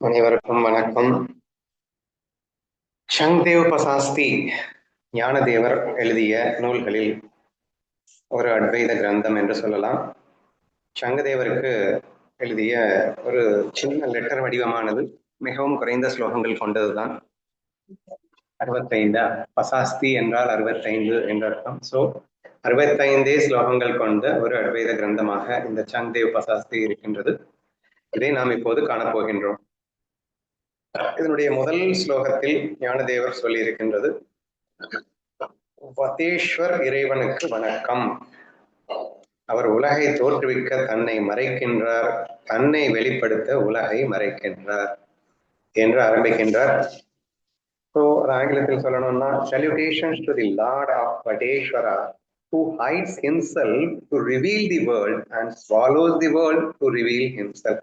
அனைவருக்கும் வணக்கம். சங்தேவ் பசாஸ்தி ஞானதேவர் எழுதிய நூல்களில் ஒரு அத்வைத கிரந்தம் என்று சொல்லலாம். சங்கதேவருக்கு எழுதிய ஒரு சின்ன லெட்டர் வடிவமானது, மிகவும் குறைந்த ஸ்லோகங்கள் கொண்டதுதான். 65 பசாஸ்தி என்றால் 65 என்ற அர்த்தம். ஸோ 65 ஸ்லோகங்கள் கொண்ட ஒரு அத்வைத கிரந்தமாக இந்த சங்தேவ் பசாஸ்தி இருக்கின்றது. இதை நாம் இப்போது காணப்போகின்றோம். இதனுடைய முதல் ஸ்லோகத்தில் ஞானதேவர் சொல்லி இருக்கின்றது, வதேஸ்வர் இறைவனுக்கு வணக்கம். அவர் உலகை தோற்றுவிக்க தன்னை மறைக்கின்றார், தன்னை வெளிப்படுத்த உலகை மறைக்கின்றார் என்று ஆரம்பிக்கின்றார். ஸோ ஆங்கிலத்தில் சொல்லணும்னா, salutations to the Lord of Vadeshwara who hides himself to reveal the world and swallows the world to reveal himself.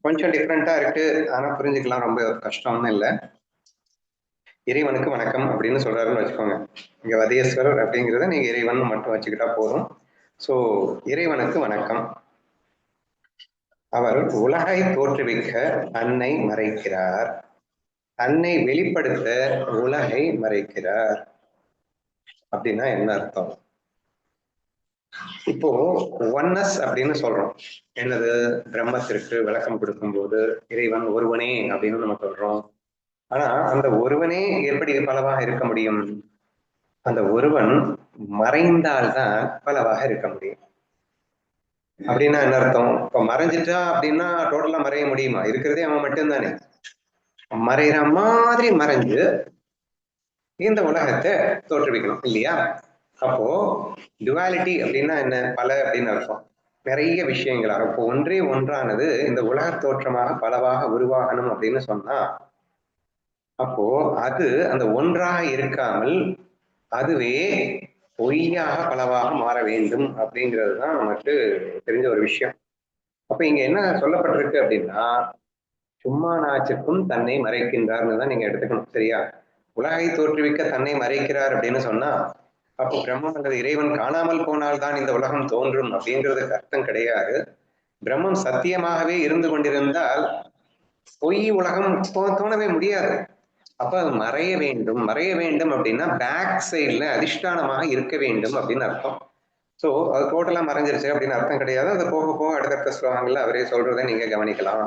கொஞ்சம் டிஃப்ரெண்டா இருக்கு, ஆனா புரிஞ்சுக்கலாம், ரொம்ப கஷ்டம்னு இல்லை. இறைவனுக்கு வணக்கம் அப்படின்னு சொல்றாருன்னு வச்சுக்கோங்க. இங்க வதேஸ்வரர் அப்படிங்கிறத நீங்க இறைவன் மட்டும் வச்சுக்கிட்டா போதும். சோ இறைவனுக்கு வணக்கம். அவர் உலகை தோற்றுவிக்க தன்னை மறைக்கிறார், தன்னை வெளிப்படுத்த உலகை மறைக்கிறார். அப்படின்னா என்ன அர்த்தம்? இப்போ ஒன்னஸ் அப்படின்னு சொல்றோம். என்னது? பிரம்மத்திற்கு விளக்கம் கொடுக்கும் போது இறைவன் ஒருவனே அப்படின்னு நம்ம சொல்றோம். ஆனா அந்த ஒருவனே எப்படி பலவாக இருக்க முடியும்? அந்த ஒருவன் மறைந்தால்தான் பலவாக இருக்க முடியும். அப்படின்னா என்ன அர்த்தம்? இப்ப மறைஞ்சிட்டா அப்படின்னா டோட்டலா மறைய முடியுமா? இருக்கிறதே அவன் மட்டும்தானே. மறைகிற மாதிரி மறைஞ்சு இந்த உலகத்தை தோற்றுவிக்கணும் இல்லையா? அப்போ டுவாலிட்டி அப்படின்னா என்ன? பல அப்படின்னு அர்த்தம். நிறைய விஷயங்களாக இப்போ ஒன்றே ஒன்றானது இந்த உலக தோற்றமாக பலவாக உருவாகணும் அப்படின்னு சொன்னா, அப்போ அது அந்த ஒன்றாக இருக்காமல் அதுவே பொய்யாக பலவாக மாற வேண்டும் அப்படிங்கிறது தான் நமக்கு தெரிஞ்ச ஒரு விஷயம். அப்ப இங்க என்ன சொல்லப்பட்டிருக்கு அப்படின்னா, சும்மா நாச்சுக்கும் தன்னை மறைக்கின்றார்னு தான் நீங்க எடுத்துக்கணும். சரியா? உலகை தோற்றுவிக்க தன்னை மறைக்கிறார் அப்படின்னு சொன்னா, அப்போ பிரம்மம் அல்லது இறைவன் காணாமல் போனால் தான் இந்த உலகம் தோன்றும் அப்படிங்கிறதுக்கு அர்த்தம் கிடையாது. பிரம்மம் சத்தியமாகவே இருந்து கொண்டிருந்தால் பொய் உலகம் தோணவே முடியாது. அப்ப அது மறைய வேண்டும். மறைய வேண்டும் அப்படின்னா பேக் சைட்ல அதிஷ்டானமாக இருக்க வேண்டும் அப்படின்னு அர்த்தம். ஸோ அது டோட்டலா மறைஞ்சிருச்சு அப்படின்னு அர்த்தம் கிடையாது. அது போக போக அடுத்தடுத்த ஸ்லோகங்கள்ல அவரே சொல்றதை நீங்க கவனிக்கலாம்.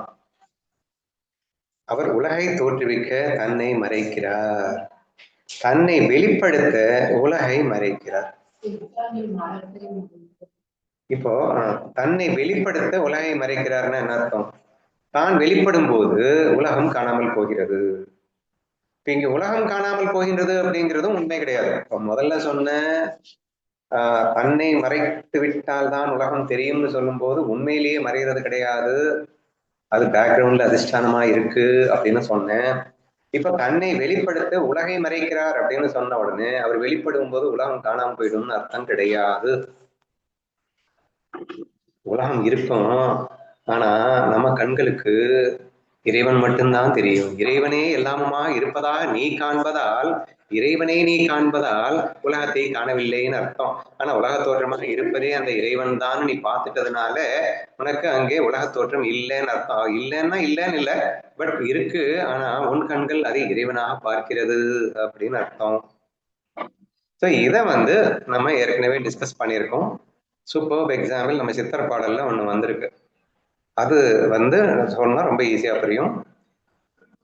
அவர் உலகை தோற்றுவிக்க தன்னை மறைக்கிறார், தன்னை வெளிப்படுத்த உலகை மறைக்கிறார். இப்போ தன்னை வெளிப்படுத்த உலகை மறைக்கிறார்னா என்ன அர்த்தம்? தான் வெளிப்படும் போது உலகம் காணாமல் போகிறது. இப்ப இங்க உலகம் காணாமல் போகின்றது அப்படிங்கிறதும் உண்மை கிடையாது. இப்போ முதல்ல சொன்ன தன்னை மறைத்து விட்டால் தான் உலகம் தெரியும்னு சொல்லும் போது உண்மையிலேயே மறைகிறது கிடையாது, அது பேக்ரவுண்ட்ல அதிஷ்டானமா இருக்கு அப்படின்னு சொன்னேன். இப்ப தன்னை வெளிப்படுத்த உலகை மறைக்கிறார் அப்படின்னு சொன்ன உடனே அவர் வெளிப்படும் போது உலகம் காணாம போயிடும்னு அர்த்தம் கிடையாது. உலகம் இருக்கும், ஆனா நம்ம கண்களுக்கு இறைவன் மட்டும்தான் தெரியும். இறைவனே எல்லாமுமா இருப்பதாக நீ காண்பதால், இறைவனை நீ காண்பதால் உலகத்தை காணவில்லைன்னு அர்த்தம். ஆனா உலக தோற்றமாக இருப்பதே அந்த இறைவன் தான் நீ பார்த்துட்டதுனால உனக்கு அங்கே உலக தோற்றம் இல்லைன்னு அர்த்தம். இல்லைன்னா இல்லைன்னு இல்லை, பட் இருக்கு, ஆனா உன் கண்கள் அதை இறைவனாக பார்க்கிறது அப்படின்னு அர்த்தம். ஸோ இதை நம்ம ஏற்கனவே டிஸ்கஸ் பண்ணியிருக்கோம். சூப்பர் எக்ஸாம்பிள் நம்ம சித்திர பாடல்ல ஒண்ணு வந்திருக்கு. அது சொன்னா ரொம்ப ஈஸியா புரியும்.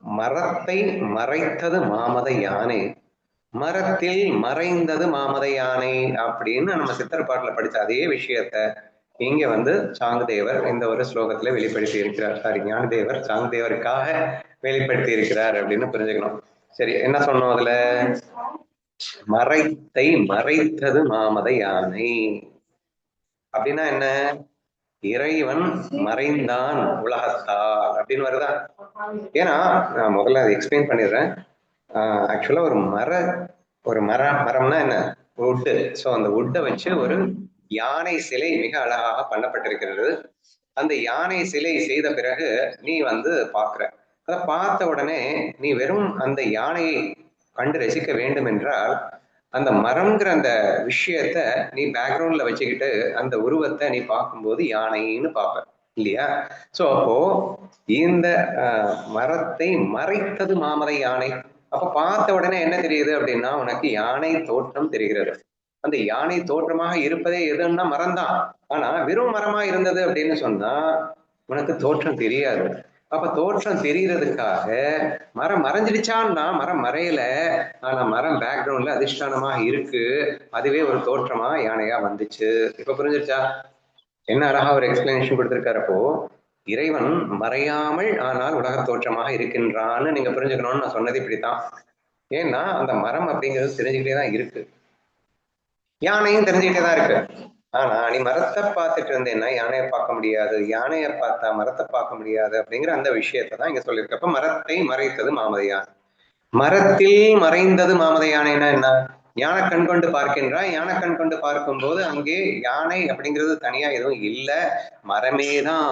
மரத்தை மறைத்தது மாமத யானை, மரத்தில் மறைந்தது மாமத யானை அப்படின்னு நம்ம சித்திர பாட்டுல படிச்ச அதே விஷயத்த இங்க சாங்கதேவர் இந்த ஒரு ஸ்லோகத்துல வெளிப்படுத்தி இருக்கிறார். சாரி, ஞானதேவர் சாங்கதேவருக்காக வெளிப்படுத்தி இருக்கிறார் அப்படின்னு புரிஞ்சுக்கணும். சரி, என்ன சொன்னோம் அதுல? மறைத்தை மறைத்தது மாமத யானை அப்படின்னா என்ன? இறைவன் மறைந்தான் உலகத்தால் அப்படின்னு வருதா? ஏன்னா நான் முதல்ல அதை எக்ஸ்பிளைன் பண்ணிடுறேன். ஆக்சுவலா ஒரு மரம்னா என்ன? வுட்டு. ஸோ அந்த வுட்டை வச்சு ஒரு யானை சிலை மிக அழகாக பண்ணப்பட்டிருக்கிறது. அந்த யானை சிலை செய்த பிறகு நீ பாக்குற, அதை பார்த்த உடனே நீ வெறும் அந்த யானையை கண்டு ரசிக்க வேண்டும் என்றால் அந்த மரம்ங்கிற அந்த விஷயத்த நீ பேக்ரவுண்ட்ல வச்சுக்கிட்டு அந்த உருவத்தை நீ பார்க்கும்போது யானைன்னு பார்ப்ப. இல்லையா? சோ அப்போ இந்த மரத்தை மறைத்தது மாமலை யானை. அப்ப பார்த்த உடனே என்ன தெரியுது அப்படின்னா, உனக்கு யானை தோற்றம் தெரிகிறது. அந்த யானை தோற்றமாக இருப்பதே எதுன்னா மரம் தான். ஆனா வெறும் மரமா இருந்தது அப்படின்னு சொன்னா உனக்கு தோற்றம் தெரியாது. அப்ப தோற்றம் தெரியறதுக்காக மரம் மறைஞ்சிடுச்சான்னா மரம் மறையல. ஆனா மரம் பேக்ரவுண்ட்ல அதிஷ்டானமா இருக்கு. அதுவே ஒரு தோற்றமா யானையா வந்துச்சு. இப்ப புரிஞ்சிருச்சா? என்ன அழகா ஒரு எக்ஸ்பிளனேஷன் கொடுத்திருக்காரு. இறைவன் மறையாமல் ஆனால் உலக தோற்றமாக இருக்கின்றான்னு நீங்க புரிஞ்சுக்கணும்னு நான் சொன்னது இப்படித்தான். ஏன்னா அந்த மரம் அப்படிங்கிறது தெரிஞ்சுக்கிட்டே தான் இருக்கு, யானையும் தெரிஞ்சுக்கிட்டே தான் இருக்கு. ஆனா நீ மரத்தை பார்த்துட்டு இருந்தேன்னா யானையை பார்க்க முடியாது, யானையை பார்த்தா மரத்தை பார்க்க முடியாது அப்படிங்கிற அந்த விஷயத்தை தான் இங்க சொல்லியிருக்கு. அப்ப மரத்தை மறைத்தது மாமத யானை. மரத்தில் மறைந்தது மாமத யானைன்னா என்ன? யானை கண் கொண்டு பார்க்கின்றான். யானை கண் கொண்டு பார்க்கும்போது அங்கே யானை அப்படிங்கிறது தனியா எதுவும் இல்லை, மரமேதான்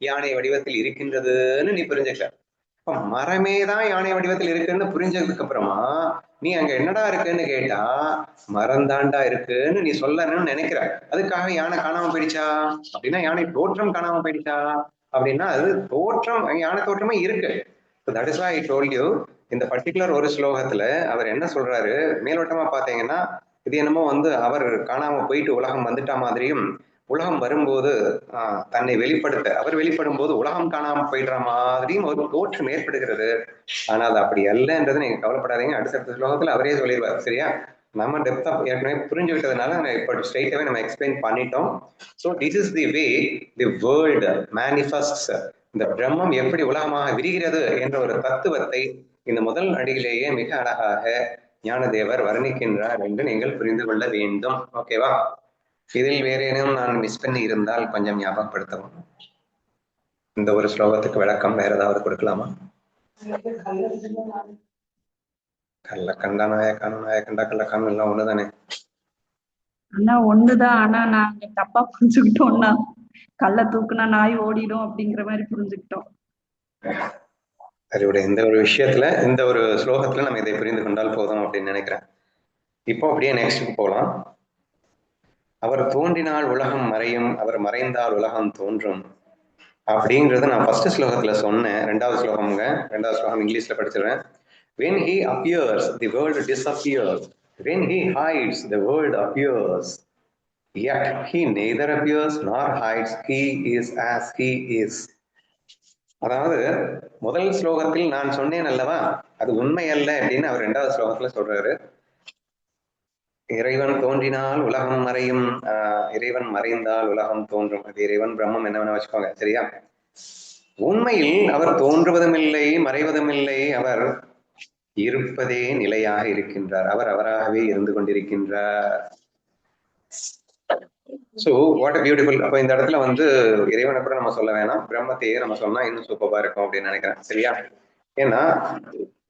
யானை வடிவத்தில் இருக்கின்றதுன்னு நீ புரிஞ்சுக்க. மரமேதான் யானை வடிவத்தில் இருக்குன்னு புரிஞ்சதுக்கு அப்புறமா நீ அங்க என்னடா இருக்குன்னு கேட்டா மரந்தாண்டா இருக்குன்னு நீ சொல்லணும்னு நினைக்கிற. அதுக்காக யானை காணாம போயிடுச்சா அப்படின்னா, யானை தோற்றம் காணாம போயிடுச்சா அப்படின்னா, அது தோற்றம், யானை தோற்றமே இருக்கு. That is why I told you, இந்த பர்டிகுலர் ஒரு ஸ்லோகத்துல அவர் என்ன சொல்றாரு, மேலோட்டமா பாத்தீங்கன்னா இது என்னமோ அவர் காணாம போயிட்டு உலகம் வந்துட்டா மாதிரியும், உலகம் வரும்போது தன்னை வெளிப்படுத்த அவர் வெளிப்படும் போது உலகம் காணாம போயிடுற மாதிரியும் ஒரு தோற்றம் ஏற்படுகிறது. ஆனா அது அப்படி அல்லன்றது நீங்க கவலைப்படாதீங்க, அடுத்தடுத்த ஸ்லோகத்துல அவரே சொல்லிடுவார். சரியா? நம்ம டெப்தா ஏற்கனவே புரிஞ்சு விட்டதுனால இப்போ ஸ்ட்ரெயிட்டாவே நம்ம எக்ஸ்பிளைன் பண்ணிட்டோம். So this is the way the world manifests. இந்த பிரம்மம் எப்படி உலகமாக விரிகிறது என்ற ஒரு தத்துவத்தை இந்த முதல் அடியிலேயே மிக அழகாக ஞானதேவர் வர்ணிக்கின்றார் என்று நீங்கள் புரிந்து கொள்ள வேண்டும். ஓகேவா? இதில் வேறேனும் நான் மிஸ் பண்ணி இருந்தால் கொஞ்சம் ஞாபகப்படுத்தவும். இந்த ஒரு ஸ்லோகத்துக்கு விளக்கம் வேற ஏதாவது கொடுக்கலாமா? கள்ளக்கண்டா நாயக்கான நாயக்கண்டா கள்ளக்கான எல்லாம் ஒண்ணுதானே? ஆனா ஒண்ணுதான். ஆனா நாங்க தப்பா புரிஞ்சுக்கிட்டோம்னா கல்ல தூக்குனா நாய் ஓடிடும் அப்படிங்கிற மாதிரி புரிஞ்சுக்கிட்டோம். அறிவுடைய இந்த ஒரு விஷயத்துல, இந்த ஒரு ஸ்லோகத்துல நம்ம இதை புரிந்து கொண்டால் போதும் அப்படின்னு நினைக்கிறேன். இப்போ அப்படியே நெக்ஸ்ட் போகலாம். அவர் தோன்றினால் உலகம் மறையும், அவர் மறைந்தால் உலகம் தோன்றும் அப்படிங்கறத நான் ஃபர்ஸ்ட் ஸ்லோகத்துல சொன்னேன். ரெண்டாவது ஸ்லோகம்ங்க, ரெண்டாவது ஸ்லோகம் இங்கிலீஷ்ல படிச்சிருவேன். When he appears, the world disappears. When he hides, the world appears. Yet he neither appears nor hides. He is as he is. அதாவது முதல் ஸ்லோகத்தில் நான் சொன்னேன் அல்லவா, அது உண்மை அல்ல அப்படின்னு அவர் ரெண்டாவது ஸ்லோகத்துல சொல்றாரு. இறைவன் தோன்றினால் உலகம் மறையும், இறைவன் மறைந்தால் உலகம் தோன்றும். அது இறைவன் பிரம்மம் என்ன வேணா வச்சுக்கோங்க. சரியா? உண்மையில் அவர் தோன்றுவதும் இல்லை, மறைவதும் இல்லை. அவர் இருப்பதே நிலையாக இருக்கின்றார். அவர் அவராகவே இருந்து கொண்டிருக்கின்றார். So what a beautiful. அப்ப இந்த இடத்துல இறைவனை கூட நம்ம சொல்ல வேணாம், பிரம்மத்தையே நம்ம சொன்னா இன்னும் சூப்பரா இருக்கும் அப்படின்னு நினைக்கிறேன். சரியா? ஏன்னா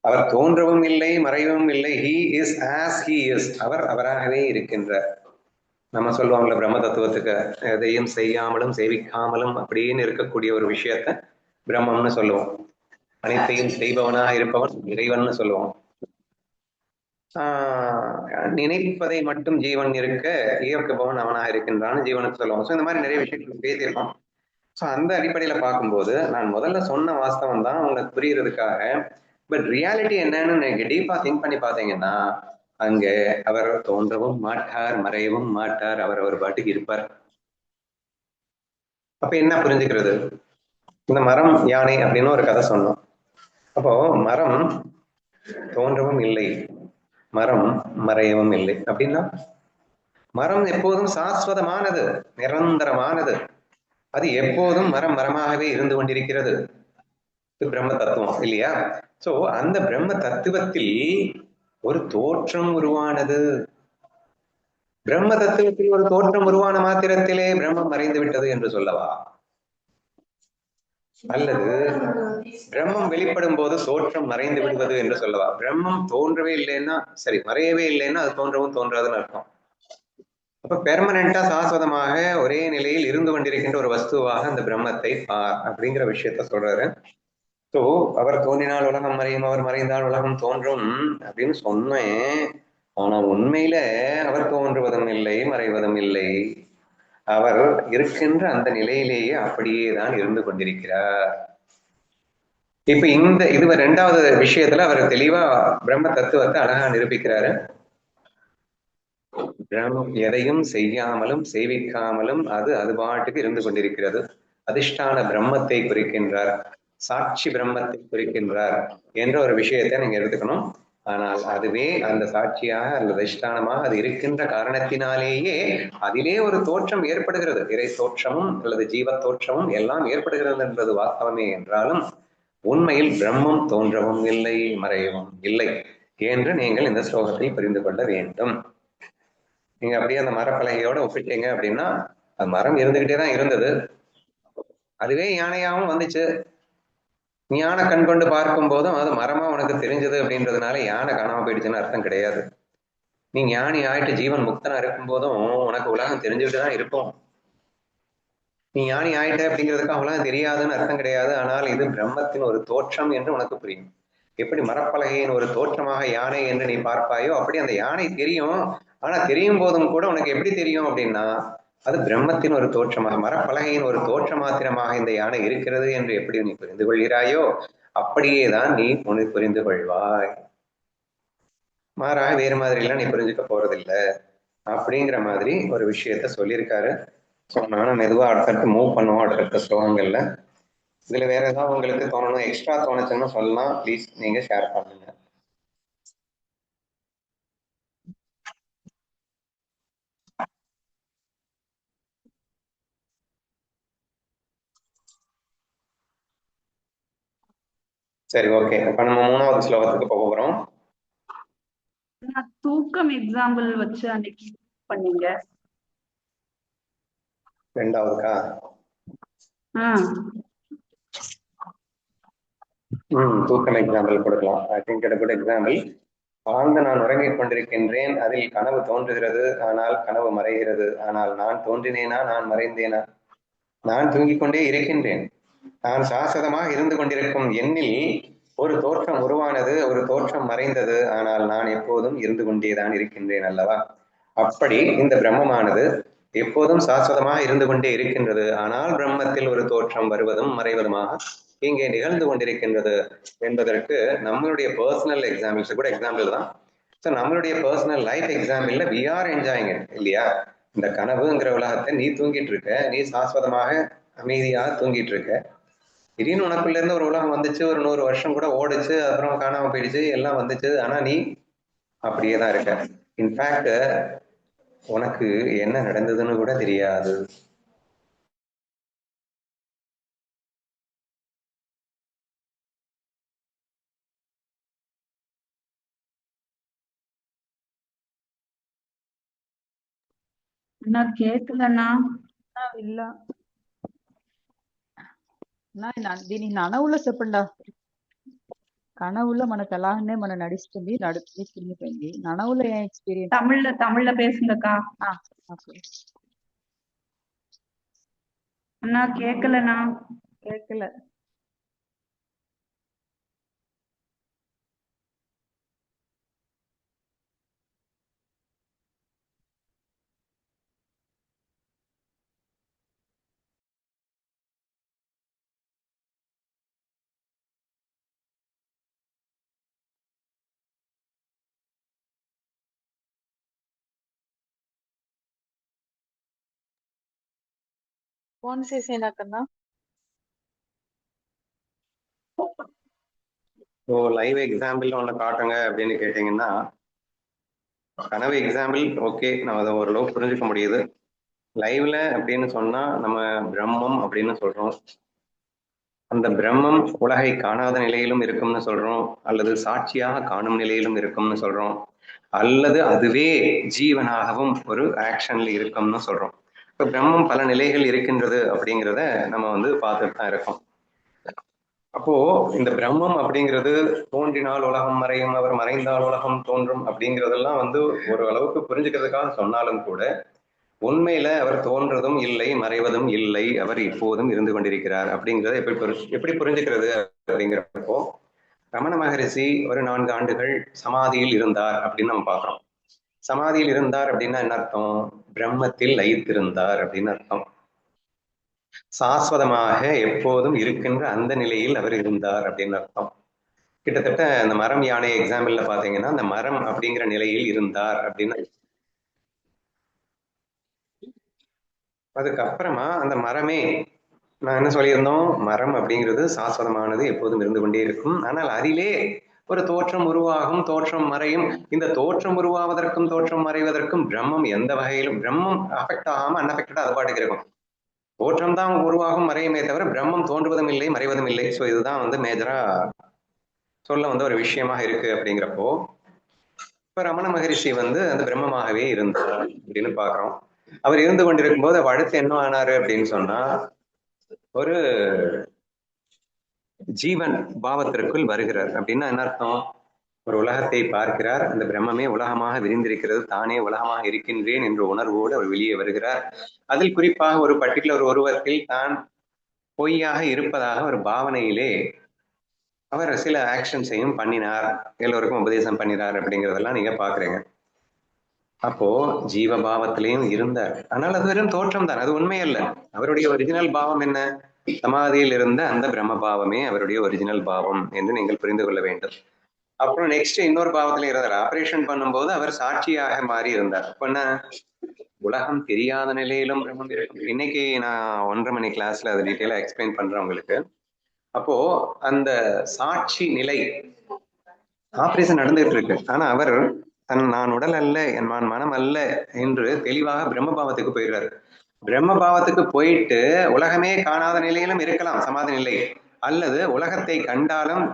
அவர் தோன்றவும் இல்லை, மறைவும் இல்லை. He is as he is. அவர் அவராகவே இருக்கின்றார். நம்ம சொல்லுவாங்கல்ல பிரம்ம தத்துவத்துக்கு, எதையும் செய்யாமலும் சேவிக்காமலும் அப்படின்னு இருக்கக்கூடிய ஒரு விஷயத்த பிரம்மம்னு சொல்லுவோம். அனைத்தையும் செய்பவனாக இருப்பவன் இறைவன் சொல்லுவோம். நினைப்பதை மட்டும் ஜீவன் இருக்க இயக்குபவன் அவனாக இருக்கின்றான் ஜீவனுக்கு சொல்லுவோம். ஸோ இந்த மாதிரி நிறைய விஷயங்கள் பேசியிருக்கோம். ஸோ அந்த அடிப்படையில பார்க்கும்போது நான் முதல்ல சொன்ன வாஸ்தவம் தான் உங்களுக்கு புரியுறதுக்காக. பட் ரியாலிட்டி என்னன்னு நீங்க டீப்பா திங்க் பண்ணி பார்த்தீங்கன்னா, அங்க அவர் தோன்றவும் மாட்டார், மறையவும் மாட்டார். அவர் பாட்டுக்கு இருப்பார். அப்ப என்ன புரிஞ்சுக்கிறது? இந்த மரம் யானை அப்படின்னு ஒரு கதை சொன்னோம். அப்போ மரம் தோன்றவும் இல்லை, மரம் மறையவும் இல்லை அப்படின்னா, மரம் எப்போதும் சாஸ்வதமானது, நிரந்தரமானது. அது எப்போதும் மரம் மரமாகவே இருந்து கொண்டிருக்கிறது. பிரம்ம தத்துவம் இல்லையா? சோ அந்த பிரம்ம தத்துவத்தில் ஒரு தோற்றம் உருவானது. பிரம்ம தத்துவத்தில் ஒரு தோற்றம் உருவான மாத்திரத்திலே பிரம்மம் மறைந்து விட்டது என்று சொல்லவா? அல்லது பிரம்மம் வெளிப்படும் போது தோற்றம் மறைந்து விடுவது என்று சொல்லவா? பிரம்மம் தோன்றவே இல்லைன்னா சரி, மறையவே இல்லைன்னா அது தோன்றவும் தோன்றாதுன்னு அர்த்தம். அப்ப பெர்மனண்டா சாஸ்வதமாக ஒரே நிலையில் இருந்து கொண்டிருக்கின்ற ஒரு வஸ்துவாக அந்த பிரம்மத்தை பார் அப்படிங்கிற விஷயத்த சொல்றாரு. ஸோ அவர் தோன்றினால் உலகம் மறையும், அவர் மறைந்தால் உலகம் தோன்றும் அப்படின்னு சொன்னேன். ஆனா உண்மையில அவர் தோன்றுவதும் இல்லை, மறைவதும் இல்லை. அவர் இருக்கின்ற அந்த நிலையிலேயே அப்படியே தான் இருந்து கொண்டிருக்கிறார். இப்ப இது இரண்டாவது விஷயத்துல அவர் தெளிவா பிரம்ம தத்துவத்தை அழகா நிரூபிக்கிறாரு. எதையும் செய்யாமலும் செய்விக்காமலும் அது பாட்டுக்கு இருந்து கொண்டிருக்கிறது. அதிஷ்டான பிரம்மத்தை குறிக்கின்றார், சாட்சி பிரம்மத்தை குறிக்கின்றார் என்ற ஒரு விஷயத்தை நீங்க எடுத்துக்கணும். ஆனால் அதுவே அந்த சாட்சியாக அல்லது அதிஷ்டானமாக அது இருக்கின்ற காரணத்தினாலேயே அதிலே ஒரு தோற்றம் ஏற்படுகிறது. இறை தோற்றமும் அல்லது ஜீவ தோற்றமும் எல்லாம் ஏற்படுகிறது என்பது வாஸ்தவமே என்றாலும் உண்மையில் பிரம்மம் தோன்றவும் இல்லை, மறையவும் இல்லை என்று நீங்கள் இந்த ஸ்லோகத்தில் புரிந்து கொள்ள வேண்டும். நீங்க அப்படியே அந்த மரப்பலகையோட ஒப்பிட்டீங்க அப்படின்னா அது மரம் இருந்துகிட்டே தான் இருந்தது, அதுவே யானையாவும் வந்துச்சு. ஞான கண் கொண்டு பார்க்கும் போதும் அது மரமா உனக்கு தெரிஞ்சது அப்படின்றதுனால யானை காணாம போயிடுச்சுன்னு அர்த்தம் கிடையாது. நீ ஞானி ஆயிட்டு ஜீவன் முக்தனா இருக்கும் போதும் உனக்கு உலகம் தெரிஞ்சுக்கிட்டு தான் இருக்கும். நீ ஞானி ஆயிட்ட அப்படிங்கிறதுக்கு உலகம் தெரியாதுன்னு அர்த்தம் கிடையாது. ஆனால் இது பிரம்மத்தின் ஒரு தோற்றம் என்று உனக்கு புரியும். எப்படி மரப்பலகையின் ஒரு தோற்றமாக யானை என்று நீ பார்ப்பாயோ அப்படி அந்த யானை தெரியும். ஆனா தெரியும் போதும் கூட உனக்கு எப்படி தெரியும் அப்படின்னா அது பிரம்மத்தின் ஒரு தோற்றமாக, மரப்பலகையின் ஒரு தோற்ற மாத்திரமாக இந்த யானை இருக்கிறது என்று எப்படி நீ புரிந்து கொள்கிறாயோ அப்படியேதான் நீ புரிந்து கொள்வாய். மாறாக வேறு மாதிரி எல்லாம் நீ புரிஞ்சுக்க போறதில்லை அப்படிங்கிற மாதிரி ஒரு விஷயத்த சொல்லியிருக்காரு. ஸோ நானும் மெதுவா அடுத்தடுத்து மூவ் பண்ணுவோம் அடுத்தடுத்த ஸ்லோகங்கள்ல. இதுல வேற ஏதாவது உங்களுக்கு தோணணும், எக்ஸ்ட்ரா தோணுச்சுன்னு சொல்லலாம், ப்ளீஸ் நீங்க ஷேர் பண்ணுங்க. சரி, ஓகே. இப்ப நம்ம 3வது ஸ்லோகத்துக்கு போக போறோம். தூக்கம் எக்ஸாம்பிள் வச்சு அன்னைக்கு பண்ணீங்க. 2வதுக்கா? தூக்கம் எக்ஸாம்பிள் கொடுக்கலாம். I think it good example. ஆழ்ந்த நான் உறங்கிக் கொண்டிருக்கின்றேன், அதில் கனவு தோன்றுகிறது, ஆனால் கனவு மறைகிறது. ஆனால் நான் தோன்றினேனா, நான் மறைந்தேனா? நான் தூங்கிக் கொண்டே இருக்கின்றேன். நான் சாஸ்வதமாக இருந்து கொண்டிருக்கும் எண்ணில் ஒரு தோற்றம் உருவானது, ஒரு தோற்றம் மறைந்தது. ஆனால் நான் எப்போதும் இருந்து கொண்டேதான் இருக்கின்றேன் அல்லவா? அப்படி இந்த பிரம்மமானது எப்போதும் சாஸ்வதமாக இருந்து கொண்டே இருக்கின்றது. ஆனால் பிரம்மத்தில் ஒரு தோற்றம் வருவதும் மறைவதுமாக இங்கே நிகழ்ந்து கொண்டிருக்கின்றது என்பதற்கு நம்மளுடைய பர்சனல் எக்ஸாம்பிள்ஸ் கூட எக்ஸாம்பிள் தான். ஸோ நம்மளுடைய பர்சனல் லைஃப் எக்ஸாம்பிள்ல வி ஆர் என்ஜாயிங் இட் இல்லையா? இந்த கனவுங்கிற உலகத்தை நீ தூங்கிட்டு இருக்க, நீ சாஸ்வதமாக அமைதியாக தூங்கிட்டு இருக்க. திடீர்னு உனக்குள்ள இருந்து ஒரு உலகம் வந்துச்சு, ஒரு 100 வருஷம் கூட ஓடுச்சு, அப்புறம் காணாம போயிடுச்சு, எல்லாம் வந்துச்சு. ஆனா நீ அப்படியே தான் இருக்க. இன்ஃபேக்ட் உனக்கு என்ன நடந்ததுன்னு கூட தெரியாது. கேட்கலண்ணா. இல்ல దీని ననవులో చెప్పండా? கனவுல మనకు అలానే మన నడుస్తుంది నడుస్తుంది ననవులో ఏం ఎక్స్పీరియన్స్? தமிழ்ல பேசுங்கக்கா. அண்ணா கேட்கலண்ணா. கேட்கல. कौन से सेना करना? ஸோ லைவ் எக்ஸாம்பிள் ஒன்று காட்டுங்க அப்படின்னு கேட்டீங்கன்னா, கனவு எக்ஸாம்பிள் ஓகே, நம்ம அதை ஓரளவு புரிஞ்சுக்க முடியுது. லைவ்ல அப்படின்னு சொன்னா நம்ம பிரம்மம் அப்படின்னு சொல்றோம். அந்த பிரம்மம் உலகை காணாத நிலையிலும் இருக்கும்னு சொல்றோம், அல்லது சாட்சியாக காணும் நிலையிலும் இருக்கும்னு சொல்றோம், அல்லது அதுவே ஜீவனாகவும் ஒரு ஆக்ஷன்ல இருக்கும்னு சொல்றோம். இப்ப பிரம்மம் பல நிலைகள் இருக்கின்றது அப்படிங்கிறத நம்ம பார்த்துட்டு தான் இருக்கோம். அப்போ இந்த பிரம்மம் அப்படிங்கிறது தோன்றினால் உலகம் மறையும், அவர் மறைந்தால் உலகம் தோன்றும் அப்படிங்கிறதெல்லாம் ஒரு அளவுக்கு புரிஞ்சுக்கிறதுக்காக சொன்னாலும் கூட உண்மையில அவர் தோன்றதும் இல்லை, மறைவதும் இல்லை, அவர் இப்போதும் இருந்து கொண்டிருக்கிறார் அப்படிங்கிறத எப்படி புரிஞ்சுக்கிறது அப்படிங்கிறப்போ, ரமண மகரிஷி ஒரு 4 ஆண்டுகள் சமாதியில் இருந்தார் அப்படின்னு நம்ம பார்க்கிறோம். சமாதியில் இருந்தார் அப்படின்னா என்ன அர்த்தம்? பிரம்மத்தில் லயித்திருந்தார் அப்படின்னு அர்த்தம். சாஸ்வதமாக எப்போதும் இருக்கின்ற அந்த நிலையில் அவர் இருந்தார் அப்படின்னு அர்த்தம். கிட்டத்தட்ட அந்த மரம் யானை எக்ஸாம்பிள்ல பாத்தீங்கன்னா அந்த மரம் அப்படிங்கிற நிலையில் இருந்தார் அப்படின்னு. அதுக்கப்புறமா அந்த மரமே, நான் என்ன சொல்லியிருந்தோம், மரம் அப்படிங்கிறது சாஸ்வதமானது, எப்போதும் இருந்து கொண்டே இருக்கும். ஆனால் அதிலே ஒரு தோற்றம் உருவாகும், தோற்றம் மறையும். இந்த தோற்றம் உருவாவதற்கும் தோற்றம் மறைவதற்கும் பிரம்மம் எந்த வகையிலும், பிரம்மம் அஃபெக்ட் ஆகாம அன்அஃபெக்டடா அது பாட்டுக்கு இருக்கும். தோற்றம் தான் உருவாகும் மறையுமே தவிர பிரம்மம் தோன்றுவதும் இல்லை மறைவதும் இல்லை. ஸோ இதுதான் வந்து மேஜரா சொல்ல வந்து ஒரு விஷயமாக இருக்கு. அப்படிங்கிறப்போ இப்ப ரமண மகரிஷி வந்து அந்த பிரம்மமாகவே இருந்தார் அப்படின்னு பாக்குறோம். அவர் இருந்து கொண்டிருக்கும் போது அடுத்து என்ன ஆனாரு அப்படின்னு சொன்னா, ஒரு ஜீவன் பாவத்திற்குள் வருகிறார். அப்படின்னா என்ன அர்த்தம்? ஒரு உலகத்தை பார்க்கிறார், அந்த பிரம்மமே உலகமாக விரிந்திருக்கிறது, தானே உலகமாக இருக்கின்றேன் என்ற உணர்வோடு அவர் வெளியே வருகிறார். அதில் குறிப்பாக ஒரு பர்டிகுலர் உருவத்தில் தான் பொய்யாக இருப்பதாக ஒரு பாவனையிலே அவர் சில ஆக்ஷன்ஸையும் பண்ணினார், எல்லோருக்கும் உபதேசம் பண்ணினார் அப்படிங்கிறதெல்லாம் நீங்க பாக்குறீங்க. அப்போ ஜீவபாவத்திலையும் இருந்தார். ஆனால் அது வெறும் தோற்றம் தான், அது உண்மை அல்ல. அவருடைய ஒரிஜினல் பாவம் என்ன? சமாதியில் இருந்த அந்த பிரம்ம பாவமே அவருடைய ஒரிஜினல் பாவம் என்று நீங்கள் புரிந்து கொள்ள வேண்டும். அப்புறம் நெக்ஸ்ட் இன்னொரு பாவத்துல இருந்தார். ஆபரேஷன் பண்ணும்போது அவர் சாட்சியாக மாறி இருந்தார். அப்ப என்ன, உலகம் தெரியாத நிலையிலும் பிரம்மம் இருக்கும். இன்னைக்கு நான் 1:30 மணி கிளாஸ்ல அது டீட்டெயிலா எக்ஸ்பிளைன் பண்றேன் உங்களுக்கு. அப்போ அந்த சாட்சி நிலை ஆபரேஷன் நடந்துகிட்டு இருக்கு. ஆனா அவர் நான் உடல் அல்ல, என் மனம் அல்ல என்று தெளிவாக பிரம்மபாவத்துக்கு போயிடுறாரு. பிரம்மபாவத்துக்கு போயிட்டு உலகமே காணாத நிலையிலும் இருக்கலாம் சமாதி நிலை, அல்லது உலகத்தை கண்டாலும்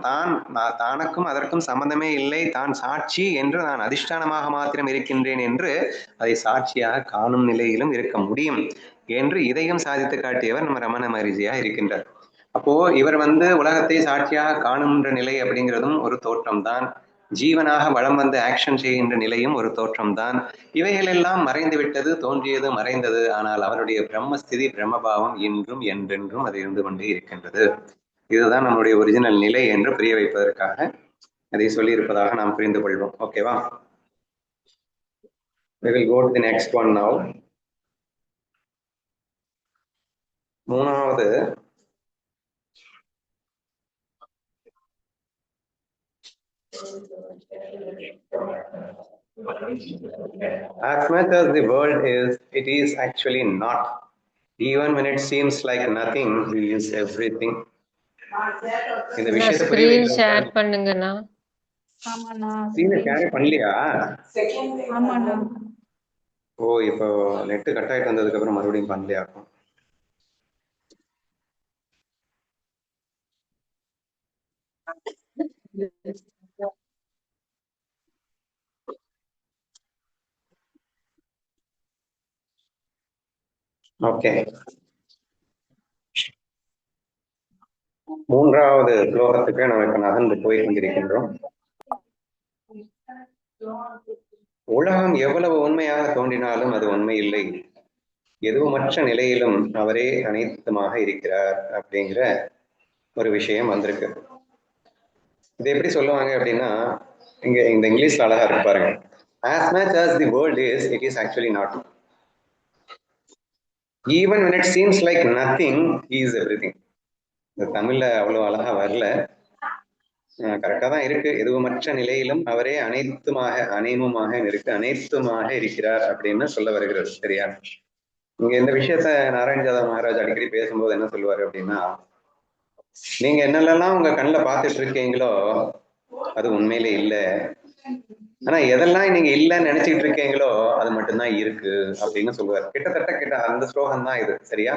தானுக்கும் அதற்கும் சம்பந்தமே இல்லை, தான் சாட்சி என்று நான் அதிஷ்டானமாக மாத்திரம் இருக்கின்றேன் என்று அதை சாட்சியாக காணும் நிலையிலும் இருக்க முடியும் என்று இதையும் சாதித்து காட்டியவர் நம்ம ரமண மகரிஷியா இருக்கின்றார். அப்போ இவர் வந்து உலகத்தை சாட்சியாக காணுகின்ற நிலை அப்படிங்கிறதும் ஒரு தோற்றம் தான், ஜீவனாக வளம் வந்து ஆக்ஷன் செய்கின்ற நிலையும் ஒரு தோற்றம் தான். இவைகள் எல்லாம் மறைந்து விட்டது, தோன்றியது மறைந்தது. ஆனால் அவருடைய பிரம்மஸ்திதி பிரம்மபாவம் இன்றும் என்றென்றும் அது இருந்து கொண்டே இருக்கின்றது. இதுதான் நம்முடைய ஒரிஜினல் நிலை என்று புரிய வைப்பதற்காக அதை சொல்லி இருப்பதாக நாம் புரிந்து கொள்வோம். ஓகேவா? We will go to the next one now. மூணாவது, as much as the world is, it is actually not. Even when it seems like nothing, it is everything. இந்த விஷயத்தை ஸ்கிரீன் ஷேர் பண்ணுங்கண்ணா. ஆமாண்ணா. ஸ்கிரீன் ஷேர் பண்ணலையா? ஆமாண்ணா. ஓ, இப்போ net cut ஆயிட்டு வந்ததுக்கு அப்புறம் மறுபடியும் பண்ணலையா? ஓகே, மூன்றாவது ஸ்லோகத்துக்கு நாம் இப்ப நகர்ந்து போய் கொண்டிருக்கின்றோம். உலகம் எவ்வளவு உண்மையாக தோன்றினாலும் அது உண்மை இல்லை, எதுவுமற்ற நிலையிலும் அவரே அனைத்துமாக இருக்கிறார் அப்படிங்கிற ஒரு விஷயம் வந்திருக்கு. இது எப்படி சொல்லுவாங்க அப்படின்னா, இங்க இந்த இங்கிலீஷ்ல அழகா இருக்கு பாருங்க. As much as the world is, it is actually not. Even when it seems like nothing, he is everything. இந்த தமிழ்ல அவ்வளவு அழகா வரல, கரெக்டா தான் இருக்கு. எதுவுமற்ற நிலையிலும் அவரே அனைத்துமாக, அனைமுமாக இருக்கு, அனைத்துமாக இருக்கிறார் அப்படின்னு சொல்ல வருகிறது. சரியா? இங்க இந்த விஷயத்த நாராயண ஜாதவ மகாராஜ் அடிக்கடி பேசும்போது என்ன சொல்லுவாரு அப்படின்னா, நீங்க என்னெல்லாம் உங்க கண்ணில் பார்த்துட்டு இருக்கீங்களோ அது உண்மையிலே இல்லை, ஆனா எதெல்லாம் நீங்க இல்லைன்னு நினைச்சிட்டு இருக்கீங்களோ அது மட்டும்தான் இருக்கு அப்படின்னு சொல்லுவார். கிட்டத்தட்ட அந்த ஸ்லோகம் தான் இது. சரியா?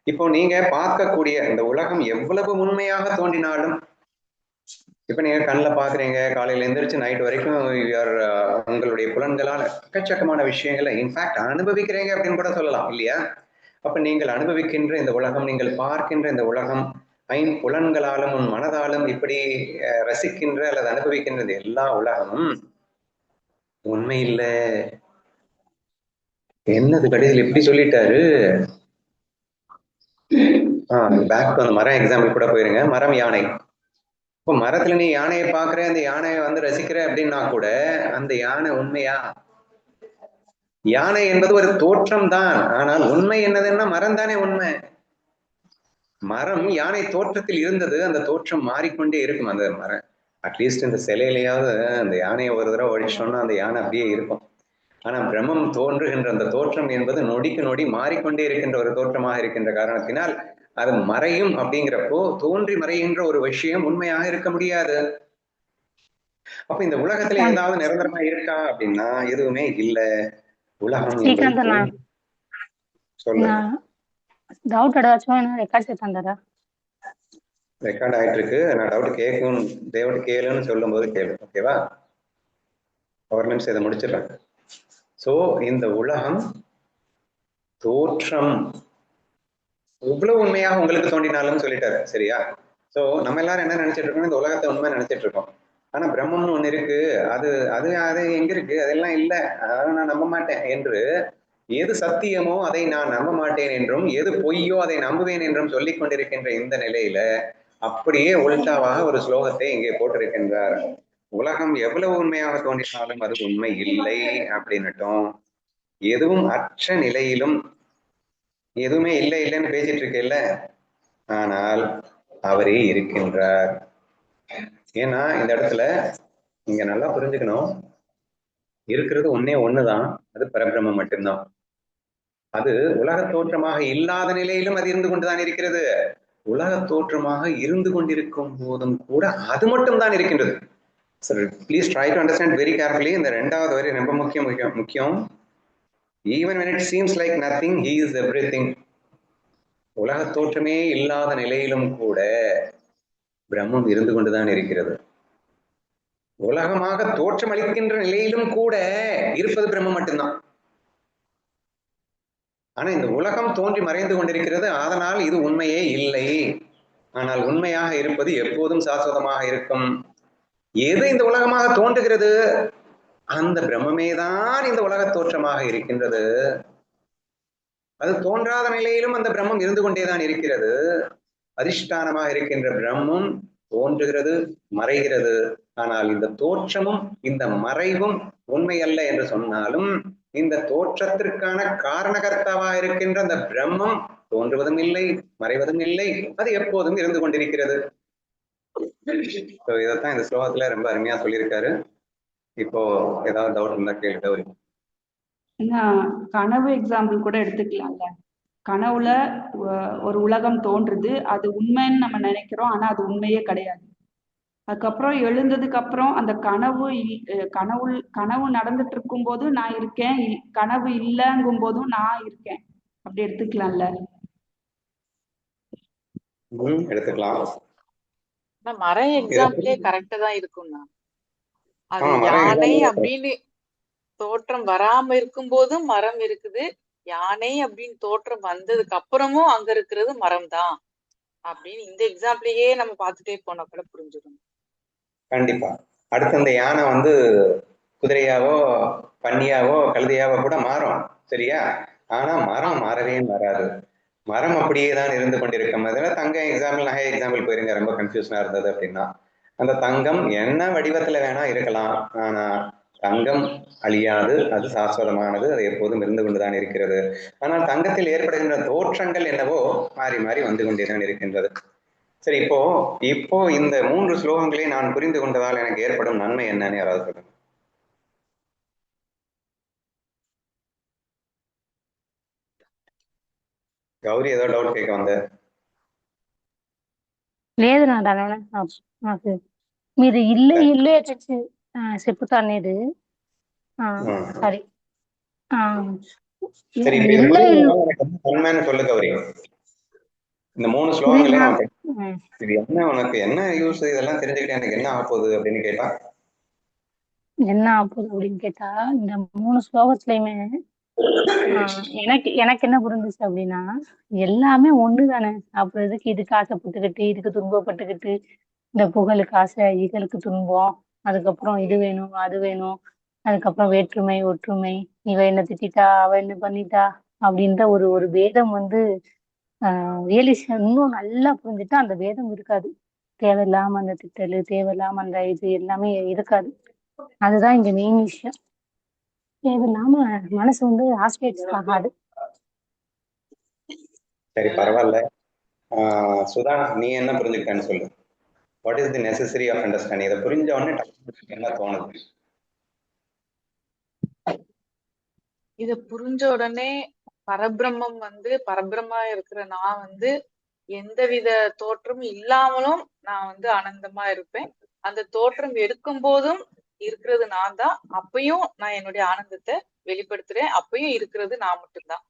இப்போ நீங்க பார்க்கக்கூடிய இந்த உலகம் எவ்வளவு உண்மையாக தோன்றினாலும், இப்ப நீங்க கண்ணில் பாக்குறீங்க, காலையில எந்திரிச்சு நைட் வரைக்கும் உங்களுடைய புலன்களால் எக்கச்சக்கமான விஷயங்களை இன்ஃபேக்ட் அனுபவிக்கிறீங்க அப்படின்னு கூட சொல்லலாம் இல்லையா? அப்ப நீங்கள் அனுபவிக்கின்ற இந்த உலகம், நீங்கள் பார்க்கின்ற இந்த உலகம், புலன்களாலும் உன் மனதாலும் இப்படி ரசிக்கின்ற அல்லது அனுபவிக்கின்ற எல்லா உலகமும் உண்மை இல்லை. என்னது கடைசியில் எப்படி சொல்லிட்டாரு? பேக் டு அந்த மரம் எக்ஸாம்பிள் கூட போயிருங்க. மரம், யானை. இப்போ மரத்துல நீ யானையை பாக்குற, அந்த யானையை வந்து ரசிக்கிற அப்படின்னா கூட அந்த யானை உண்மையா? யானை என்பது ஒரு தோற்றம் தான், ஆனால் உண்மை என்னதுன்னா மரம் தானே உண்மை. மரம் யானை தோற்றத்தில் இருந்தது, அந்த தோற்றம் மாறிக்கொண்டே இருக்கும். அந்த மரம் அட்லீஸ்ட் இந்த சிலையிலையாவது அந்த யானையை ஒரு தடவை ஒழிச்சோம்னா அந்த யானை அப்படியே இருக்கும். ஆனா பிரம்மம் தோன்றுகின்ற அந்த தோற்றம் என்பது நொடிக்கு நொடி மாறிக்கொண்டே இருக்கின்ற ஒரு தோற்றமாக இருக்கின்ற காரணத்தினால் அது மறையும். அப்படிங்கிறப்போ தோன்றி மறைகின்ற ஒரு விஷயம் உண்மையாக இருக்க முடியாது. அப்ப இந்த உலகத்துல ஏதாவது நிரந்தரமா இருக்கா அப்படின்னா எதுவுமே இல்ல. உலகம் என்பது சொல்லு. டவுட் ஏதாச்சும் ரெக்கார்ட் சேர்த்தாந்தாரா? ரெக்கார்ட் ஆயிட்டு இருக்கு. நான் டவுட் கேட்கும் தேவட் கேளுன்னு சொல்லும் போது கேளு. ஓகேவா? ஒரு நிமிஷம் இதை முடிச்சிடுறேன். சோ இந்த உலகம் தோற்றம் இவ்வளவு உண்மையாக உங்களுக்கு தோன்றினாலும் சொல்லிட்டாரு. சரியா? சோ நம்ம எல்லாரும் என்ன நினைச்சிட்டு இருக்கோம், இந்த உலகத்தை உண்மை நினைச்சிட்டு இருக்கோம். ஆனா பிரம்மம்னு ஒண்ணு இருக்கு, அது அது அது எங்க இருக்கு, அதெல்லாம் இல்லை, அதெல்லாம் நான் நம்ப மாட்டேன் என்று எது சத்தியமோ அதை நான் நம்ப மாட்டேன் என்றும் எது பொய்யோ அதை நம்புவேன் என்றும் சொல்லிக் கொண்டிருக்கின்ற இந்த நிலையில அப்படியே உள்டாவாக ஒரு ஸ்லோகத்தை இங்கே போட்டிருக்கின்றார். உலகம் எவ்வளவு உண்மையாக தோன்றினாலும் அது உண்மை இல்லை அப்படின்னுட்டும், எதுவும் அற்ற நிலையிலும் எதுவுமே இல்லை இல்லைன்னு பேசிட்டு இருக்கேல்ல, ஆனால் அவரே இருக்கின்றார். ஏன்னா இந்த இடத்துல நீங்க நல்லா புரிஞ்சுக்கணும், இருக்கிறது ஒன்னே ஒண்ணுதான், அது பரபிரம்மம் மட்டும்தான். அது உலக தோற்றமாக இல்லாத நிலையிலும் அது இருந்து கொண்டுதான் இருக்கிறது. உலக தோற்றமாக இருந்து கொண்டிருக்கும் போதும் கூட அது மட்டும் தான் இருக்கின்றது. Please try to understand very carefully. இந்த ரெண்டாவது வரி ரொம்ப முக்கியம். Even when it seems like nothing, he is everything. உலக தோற்றமே இல்லாத நிலையிலும் கூட பிரம்மம் இருந்து கொண்டுதான் இருக்கிறது. உலகமாக தோற்றம் அளிக்கின்ற நிலையிலும் கூட இருப்பது பிரம்மம் மட்டும்தான். ஆனா இந்த உலகம் தோன்றி மறைந்து கொண்டிருக்கிறது, அதனால் இது உண்மையே இல்லை. ஆனால் உண்மையாக இருப்பது எப்போதும் சாஸ்வதமாக இருக்கும். எது இந்த உலகமாக தோன்றுகிறது, அந்த பிரம்மமே தான் இந்த உலக தோற்றமாக இருக்கின்றது. அது தோன்றாத நிலையிலும் அந்த பிரம்மம் இருந்து கொண்டேதான் இருக்கிறது. அதிஷ்டானமாக இருக்கின்ற பிரம்மம் தோன்றுகிறது, மறைகிறது. ஆனால் இந்த தோற்றமும் இந்த மறைவும் உண்மை அல்ல என்று சொன்னாலும் இந்த தோற்றத்திற்கான காரணகர்த்தாவாக இருக்கின்ற அந்த பிரம்மம் தோன்றுவதும் இல்லை, மறைவதும் இல்லை, அது எப்போதும் இருந்து கொண்டிருக்கிறது. இதைத்தான் இந்த ஸ்லோகத்துல ரொம்ப அருமையா சொல்லியிருக்காரு. இப்போ ஏதாவது டவுட் இருந்தா கேள்வி. கனவு எக்ஸாம்பிள் கூட எடுத்துக்கலாம்ல. கனவுல ஒரு உலகம் தோன்றுது, அது உண்மைன்னு நம்ம நினைக்கிறோம், ஆனா அது உண்மையே கிடையாது. அதுக்கப்புறம் எழுந்ததுக்கு அப்புறம் அந்த கனவு நடந்துட்டு இருக்கும் போது நான் இருக்கேன், கனவு இல்லைங்கும் போதும் நான் இருக்கேன். அப்படி எடுத்துக்கலாம்ல. எடுத்துக்கலாம். மரம் எக்ஸாம்பிளே கரெக்டா தான் இருக்கும்னா, அது யானை அப்படின்னு தோற்றம் வராம இருக்கும் போதும் மரம் இருக்குது, யானை அப்படின்னு தோற்றம் வந்ததுக்கு அப்புறமும் அங்க இருக்கிறது மரம் தான் அப்படின்னு இந்த எக்ஸாம்பிளையே நம்ம பார்த்துட்டே போனா கூட புரிஞ்சிடும். கண்டிப்பா. அடுத்து அந்த யானை குதிரையாவோ பன்னியாவோ கழுதையாவோ கூட மாறும். சரியா? ஆனா மரம் மாறவே மாறாது. மரம் அப்படியே தான் இருந்து கொண்டிருக்கும். அதுல தங்கம் எக்ஸாம்பிள், நகை எக்ஸாம்பிள் போயிருங்க, ரொம்ப கன்ஃபியூஷனா இருந்தது அப்படின்னா. அந்த தங்கம் என்ன வடிவத்துல வேணா இருக்கலாம், ஆனா தங்கம் அழியாது, அது சாஸ்வதமானது, அது எப்போதும் இருந்து கொண்டுதான் இருக்கிறது. ஆனால் தங்கத்தில் ஏற்படுகின்ற தோற்றங்கள் என்னவோ மாறி மாறி வந்து கொண்டேதான் இருக்கின்றது. சரி, இப்போ இந்த 3 ஸ்லோகங்களை நான் புரிந்து கொண்டதால் எனக்கு ஏற்படும் நன்மை என்னன்னு யாராவது சொல்லுங்க. கௌரி ஏதோ டவுட் கேட்க வந்த? లేదు నాకు మీరు ఇల్లు చెప్తానేది. సరే சரி, நன்மைன்னு சொல்லு கௌரி. இந்த 3 ஸ்லோகங்களை இது என்ன, உனக்கு என்ன யூஸ், இதெல்லாம் தெரிஞ்சுக்கிட்டு எனக்கு என்ன ஆகப்போகுது அப்படின்னு கேட்டா என்ன ஆகப்போகுது அப்படின்னு கேட்டா, இந்த 3 ஸ்லோகத்திலயுமே எனக்கு என்ன புரிஞ்சுச்சு அப்படின்னா, எல்லாமே ஒண்ணுதானே. அப்புறம் இதுக்கு இதுக்கு ஆசைப்பட்டுக்கிட்டு, இதுக்கு துன்பப்பட்டுக்கிட்டு, இந்த புகழுக்கு ஆசை, இகழுக்கு துன்பம், அதுக்கப்புறம் இது வேணும் அது வேணும், அதுக்கப்புறம் வேற்றுமை ஒற்றுமை, இவ என்ன திட்டா அவ என்ன பண்ணிட்டா அப்படின்ற ஒரு வேதம் ரியலிஸ்ட் இன்னும் நல்லா புரிஞ்சுட்டா அந்த வேதம் இருக்காது. தேவையில்லாம அந்த திட்டல், தேவையில்லாம அந்த இது எல்லாமே இருக்காது. அதுதான் இங்க மெயின் விஷயம். தேவையில்லாம மனசு வந்து ஆஸ்பெக்ட்ஸ் ஆகாது. சரி, பரவாயில்ல. சுதா, நீ என்ன புரிஞ்சுக்கிட்டேன்னு சொல்லு. What is the necessary of understanding? இதை புரிஞ்ச உடனே என்ன தோணுது? இத புரிஞ்ச உடனே பரபிரம்மம் வந்து பரபிரமா இருக்கிற நான் வந்து எந்தவித தோற்றமும் இல்லாமலும் நான் வந்து ஆனந்தமா இருப்பேன். அந்த தோற்றம் எடுக்கும் போதும் இருக்கிறது நான் தான். அப்பயும் நான் என்னுடைய ஆனந்தத்தை வெளிப்படுத்துறேன். அப்பயும் இருக்கிறது நான் மட்டும்தான்.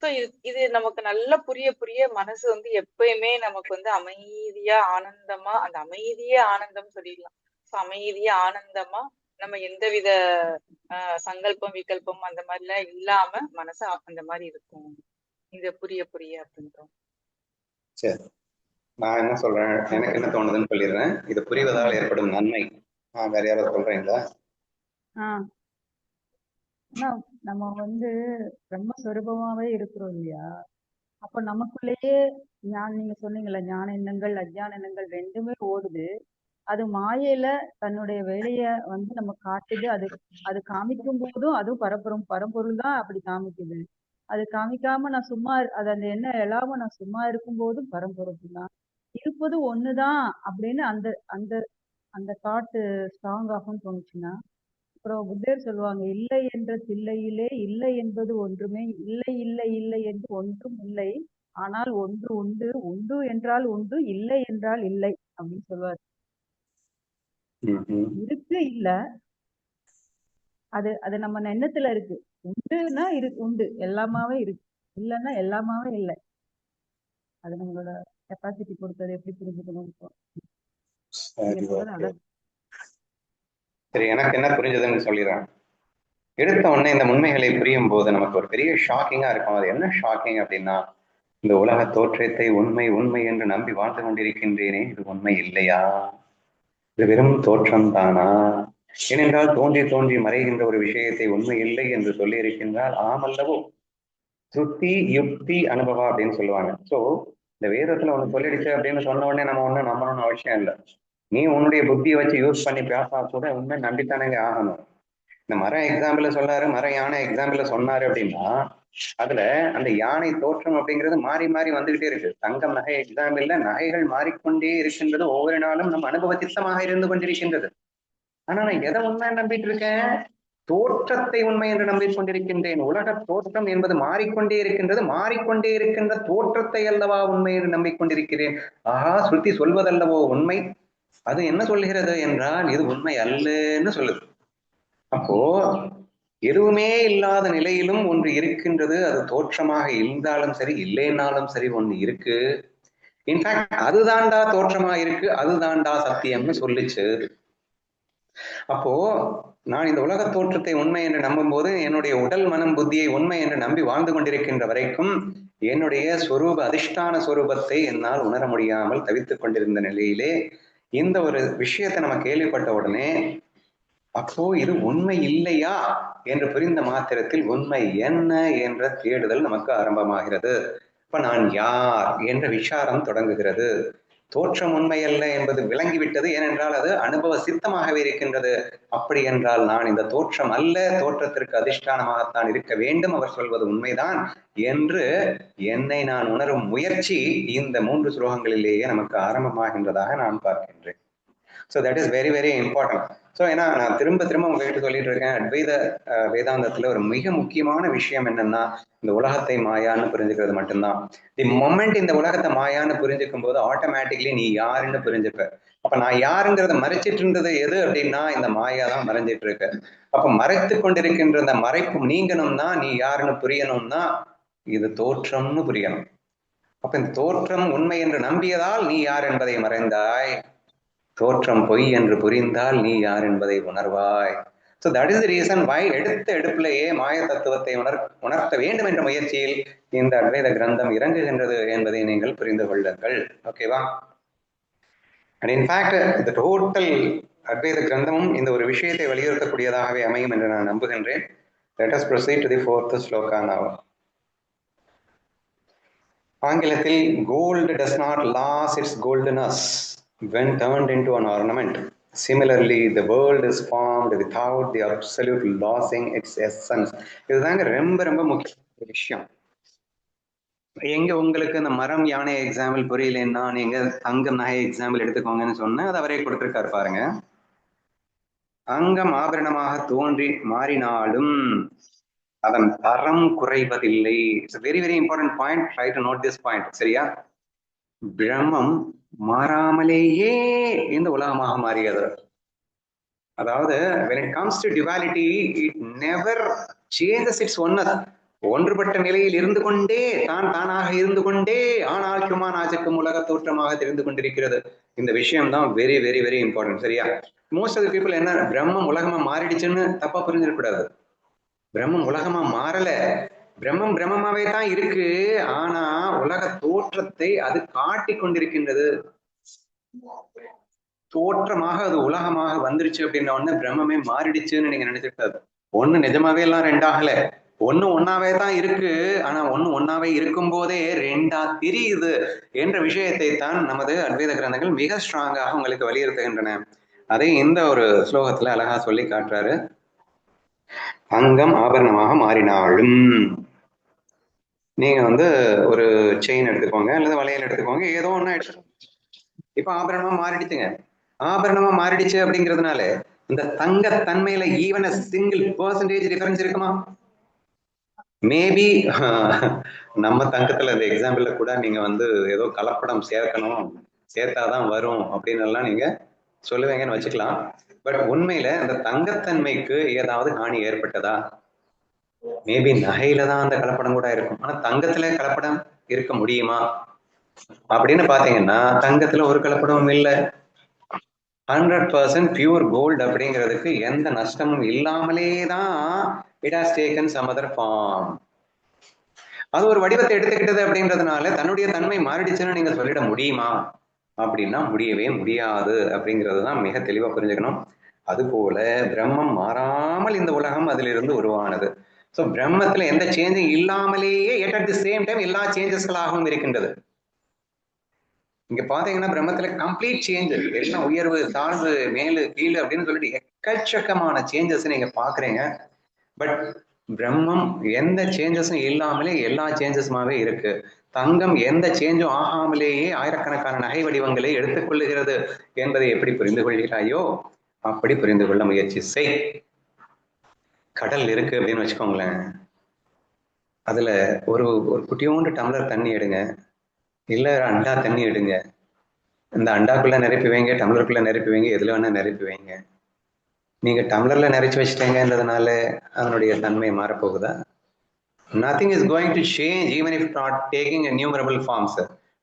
ஸோ இது நமக்கு நல்லா புரிய புரிய மனசு வந்து எப்பயுமே நமக்கு வந்து அமைதியா ஆனந்தமா, அந்த அமைதியே ஆனந்தம் சொல்லிடலாம். ஸோ அமைதியா ஆனந்தமா நம்ம எந்தவித சங்கல்பம் விகல்பம் அந்த மாதிரிலாம் இல்லாம மனசு அந்த மாதிரி இருக்கும். இது புரிய புரிய அப்படின்றோம். சரி, நான் என்ன சொல்றேன், எனக்கு என்ன தோணுதுன்னு சொல்லிடுறேன். இது புரிவதால் ஏற்படும் நன்மை வேற யாராவது சொல்றீங்களா? நம்ம வந்து பிரம்மஸ்வரூபமாவே இருக்கிறோம் இல்லையா? அப்ப நமக்குள்ளேயே நீங்க சொன்னீங்கல்ல, ஞான எண்ணங்கள் அஜ்ஞான எண்ணங்கள் ரெண்டுமே ஓடுது. அது மாயையில தன்னுடைய வேலைய வந்து நம்ம காட்டுது. அது காமிக்கும் போதும் அதுவும் பரம்பொருள் தான் அப்படி காமிக்குது. அது காமிக்காம நான் சும்மா அந்த எண்ணம் எழாம நான் சும்மா இருக்கும் போதும் பரம்பொருள் தான். இருப்பது ஒண்ணுதான் அப்படின்னு அந்த அந்த அந்த காட்டு ஸ்ட்ராங் ஆகும்னு தோணுச்சுன்னா, அப்புறம் புத்தர் சொல்லுவாங்க, இல்லை என்ற தில்லையிலே இல்லை என்பது ஒன்றுமே இல்லை, இல்லை இல்லை என்று ஒன்றும் இல்லை. ஆனால் ஒன்று உண்டு, உண்டு என்றால் உண்டு, இல்லை என்றால் இல்லை அப்படின்னு சொல்லுவார். இருக்கு இல்ல, அது நம்ம எண்ணத்துல இருக்கு. உண்டுன்னா உண்டு, எல்லாமாவே இருக்கு. இல்லைன்னா எல்லாமாவே இல்லை. அது நம்மளோட கெப்பாசிட்டி பொறுத்தது, எப்படி புரிஞ்சுக்கணும். சரி, எனக்கு என்ன புரிஞ்சதுன்னு சொல்லிடுறேன். எடுத்த உடனே இந்த உண்மைகளை புரியும் போது நமக்கு ஒரு பெரிய ஷாக்கிங்கா இருக்கும். அது என்ன ஷாக்கிங் அப்படின்னா, இந்த உலக தோற்றத்தை உண்மை உண்மை என்று நம்பி வாழ்ந்து கொண்டிருக்கின்றேனே, இது உண்மை இல்லையா? இது வெறும் தோற்றம் தானா? ஏனென்றால் தோன்றி தோன்றி மறைகின்ற ஒரு விஷயத்தை உண்மை இல்லை என்று சொல்லி இருக்கின்றால் ஆமல்லவோ? சுத்தி யுக்தி அனுபவம் அப்படின்னு சொல்லுவாங்க. சோ இந்த வேதத்துல ஒண்ணு சொல்லிடுச்சு அப்படின்னு சொன்ன உடனே நம்ம ஒண்ணு நம்பணும்னு அவசியம் இல்லை. நீ உன்னுடைய புத்தியை வச்சு யூஸ் பண்ணி பேசா கூட உண்மை நம்பித்தானே ஆகணும். இந்த மரம் எக்ஸாம்பிள் சொல்லாரு, மர யானை எக்ஸாம்பிள் சொன்னாரு அப்படின்னா அதுல அந்த யானை தோற்றம் அப்படிங்கிறது மாறி மாறி வந்துகிட்டே இருக்கு. தங்கம் நகை எக்ஸாம்பிள்ல நகைகள் மாறிக்கொண்டே இருக்கின்றது. ஒவ்வொரு நாளும் நம்ம அனுபவ சித்தமாக இருந்து கொண்டிருக்கின்றது. ஆனா நான் எதை உண்மை நம்பிட்டு இருக்கேன்? தோற்றத்தை உண்மை என்று நம்பிக் கொண்டிருக்கின்றேன். உலக தோற்றம் என்பது மாறிக்கொண்டே இருக்கின்றது. மாறிக்கொண்டே இருக்கின்ற தோற்றத்தை அல்லவா உண்மை என்று நம்பிக்கொண்டிருக்கிறேன். ஆஹா, ஸ்ருதி சொல்வதல்லவோ உண்மை. அது என்ன சொல்கிறது என்றால் இது உண்மை அல்லன்னு சொல்லுது. அப்போ எதுவுமே இல்லாத நிலையிலும் ஒன்று இருக்கின்றது. அது தோற்றமாக இருந்தாலும் சரி, இல்லைன்னாலும் சரி, ஒண்ணு இருக்கு. இன்ஃபேக்ட் அதுதான்டா தோற்றமா இருக்கு, அதுதான்டா சத்தியம்னு சொல்லிச்சு. அப்போ நான் இந்த உலக தோற்றத்தை உண்மை என்று நம்பும் போது என்னுடைய உடல் மனம் புத்தியை உண்மை என்று நம்பி வாழ்ந்து கொண்டிருக்கின்ற வரைக்கும் என்னுடைய சொரூப அதிஷ்டான சொரூபத்தை என்னால் உணர முடியாமல் தவித்துக் கொண்டிருந்த நிலையிலே இந்த ஒரு விஷயத்தை நம்ம கேள்விப்பட்ட உடனே, அப்போ இது உண்மை இல்லையா என்று புரிந்த மாத்திரத்தில் உண்மை என்ன என்ற தேடுதல் நமக்கு ஆரம்பமாகிறது. இப்ப நான் யார் என்ற விசாரம் தொடங்குகிறது. தோற்றம் உண்மை அல்ல என்பது விளங்கிவிட்டது. ஏனென்றால் அது அனுபவ சித்தமாகவே இருக்கின்றது. அப்படி என்றால் நான் இந்த தோற்றம் அல்ல, தோற்றத்திற்கு அதிஷ்டானமாகத்தான் இருக்க வேண்டும், அவர் சொல்வது உண்மைதான் என்று என்னை நான் உணரும் முயற்சி இந்த 3 ஸ்லோகங்களிலேயே நமக்கு ஆரம்பமாகின்றதாக நான் பார்க்கின்றேன். So that is very very important. So ஏன்னா நான் திரும்ப திரும்ப உங்ககிட்ட சொல்லிட்டு இருக்கேன், அத்வைத வேதாந்தத்துல ஒரு மிக முக்கியமான விஷயம் என்னன்னா, இந்த உலகத்தை மாயான்னு புரிஞ்சுக்கிறது மட்டும்தான். தி மொமெண்ட் இந்த உலகத்தை மாயான்னு புரிஞ்சுக்கும் போது ஆட்டோமேட்டிக்லி நீ யாருன்னு புரிஞ்சுப்ப. அப்ப நான் யாருங்கிறத மறைச்சிட்டு இருந்தது எது அப்படின்னா இந்த மாயா தான் மறைஞ்சிட்டு இருக்கு. அப்ப மறைத்து கொண்டிருக்கின்ற இந்த மறைப்பு நீங்கணும்னா, நீ யாருன்னு புரியணும்னா இது தோற்றம்னு புரியணும். அப்ப இந்த தோற்றம் உண்மை என்று நம்பியதால் நீ யார் என்பதை மறைந்தாய். தோற்றம் பொய் என்று புரிந்தால் நீ யார் என்பதை உணர்வாய். So that is the reason why எடுத்த எடுப்பிலேயே மாய தத்துவத்தை உணர்த்த வேண்டும் என்ற முயற்சியில் இந்த அத்வைத கிரந்தம் இறங்குகின்றது என்பதை நீங்கள் புரிந்து கொள்ளுங்கள். ஓகேவா? அண்ட் இன்ஃபேக்ட் இந்த டோட்டல் அத்வைத கிரந்தமும் இந்த ஒரு விஷயத்தை வலியுறுத்தக்கூடியதாகவே அமையும் என்று நான் நம்புகின்றேன். Let us proceed to the 4th shloka now. ஆங்கிலத்தில் gold does not lose its goldness when turned into an ornament. Similarly, the world is formed without the absolute losing its essence. இதுதாங்க ரொம்ப ரொம்ப முக்கிய விஷயம். எங்க உங்களுக்கு இந்த மரம் யானை எக்ஸாம்பிள் புரியலன்னா நீங்க தங்கம் நகை எக்ஸாம்பிள் எடுத்துக்கோங்கன்னு சொன்னா அது அவரே கொடுத்திருக்காரு பாருங்க. அங்கம் ஆபரணமாக தோன்றி மாறினாலும் அதன் தரம் குறைவதில்லை. It's very very important point. Try to note this point. சரியா? பிரம்மம் மாறாமலேயே இந்த உலகமாக மாறியது. அதாவது when it comes to duality, it never changes its oneness. ஒன்றுபட்ட நிலையில் இருந்து கொண்டே தானாக இருந்து கொண்டே ஆனால் ஹியூமனாஜுக்கும் உலக தோற்றமாக தெரிந்து கொண்டிருக்கிறது. இந்த விஷயம் தான் வெரி வெரி வெரி இம்பார்ட்டன்ட். சரியா? மோஸ்ட் ஆஃப் தி பீப்புள் என்ன பிரம்மம் உலகமா மாறிடுச்சுன்னு தப்பா புரிஞ்சிடக்கூடாது. பிரம்மம் உலகமா மாறல, பிரம்மம் பிரம்மமாவே தான் இருக்கு. ஆனா உலக தோற்றத்தை அது காட்டி கொண்டிருக்கின்றது. தோற்றமாக அது உலகமாக வந்துருச்சு அப்படின்ன உடனே பிரம்மமே மாறிடுச்சுன்னு நீங்க நினைச்சிருக்காது. ஒண்ணு நிஜமாவே எல்லாம் ரெண்டாகல, ஒண்ணு ஒன்னாவே தான் இருக்கு. ஆனா ஒண்ணு ஒன்னாவே இருக்கும் போதே ரெண்டா தெரியுது என்ற விஷயத்தை தான் நமது அத்வைத கிரந்தங்கள் மிக ஸ்ட்ராங்காக உங்களுக்கு வலியுறுத்துகின்றன. அதை இந்த ஒரு ஸ்லோகத்துல அழகா சொல்லி காட்டுறாரு. அங்கம் ஆபரணமாக மாறினாலும், நீங்க ஒரு செயின் எடுத்துக்கோங்க அல்லது வளையல் எடுத்துக்கோங்க, ஏதோ ஒண்ணு எடுத்துக்கோங்க. இப்ப ஆபரணமா மாறிடுச்சுங்க. ஆபரணமா மாறிடுச்சு அப்படிங்கிறதுனால இந்த தங்க தன்மையில ஈவன் சிங்கிள் பெர்சன்டேஜ் டிஃபரன்ஸ் இருக்குமா? மேபி நம்ம தங்கத்துல இந்த எக்ஸாம்பிள்ல கூட நீங்க ஏதோ கலப்படம் சேர்க்கணும், சேர்த்தாதான் வரும் அப்படின்னு எல்லாம் நீங்க சொல்லுவீங்கன்னு வச்சுக்கலாம். பட் உண்மையில இந்த தங்கத்தன்மைக்கு ஏதாவது ஹானி ஏற்பட்டதா? மேபி நகையில தான் அந்த கலப்படம் கூட இருக்கும். ஆனா தங்கத்துல கலப்படம் இருக்க முடியுமா அப்படின்னு பாத்தீங்கன்னா தங்கத்துல ஒரு கலப்படமும் இல்லை. 100% பியூர் கோல்டு அப்படிங்கிறதுக்கு எந்த நஷ்டமும் இல்லாமலே தான் it has taken some other form. அது ஒரு வடிவத்தை எடுத்துக்கிட்டது அப்படின்றதுனால தன்னுடைய தன்மை மாறிடுச்சுன்னு நீங்க சொல்லிட முடியுமா அப்படின்னா முடியவே முடியாது அப்படிங்கிறதுதான் மிக தெளிவா புரிஞ்சுக்கணும். அது போல பிரம்மம் மாறாமல் இந்த உலகம் அதிலிருந்து உருவானது. ஸோ பிரம்மத்துல எந்த சேஞ்சும் இல்லாமலேயே at the same time எல்லா சேஞ்சஸ்களாகவும் இருக்கின்றது. இங்க பாத்தீங்கன்னா பிரம்மத்துல கம்ப்ளீட் சேஞ்சஸ், எல்லாம் உயர்வு தாழ்வு மேலு கீழு அப்படின்னு சொல்லிட்டு எக்கச்சக்கமான சேஞ்சஸ் நீங்க பாக்குறீங்க. பட் பிரம்மம் எந்த சேஞ்சஸும் இல்லாமலே எல்லா சேஞ்சஸுமாவே இருக்கு. தங்கம் எந்த சேஞ்சும் ஆகாமலேயே ஆயிரக்கணக்கான நகை வடிவங்களை எடுத்துக்கொள்ளுகிறது என்பதை எப்படி புரிந்து கொள்கிறாயோ அப்படி புரிந்து கொள்ள முயற்சி செய். கடல் இருக்கு அப்படின்னு வச்சுக்கோங்களேன், அதுல ஒரு குட்டியோண்டு டம்ளர் தண்ணி எடுங்க, இல்ல அண்டா தண்ணி எடுங்க. இந்த அண்டாக்குள்ள நிரப்பி வைங்க, டம்ளருக்குள்ள நிரப்பி வைங்க, எதுல வேணா நிரப்பி வைங்க. நீங்க டம்ளர்ல நிறைச்சு வச்சுட்டீங்கன்றதுனால அதனுடைய தன்மை மாறப்போகுதா? Nothing is going to change even if not taking numerable forms.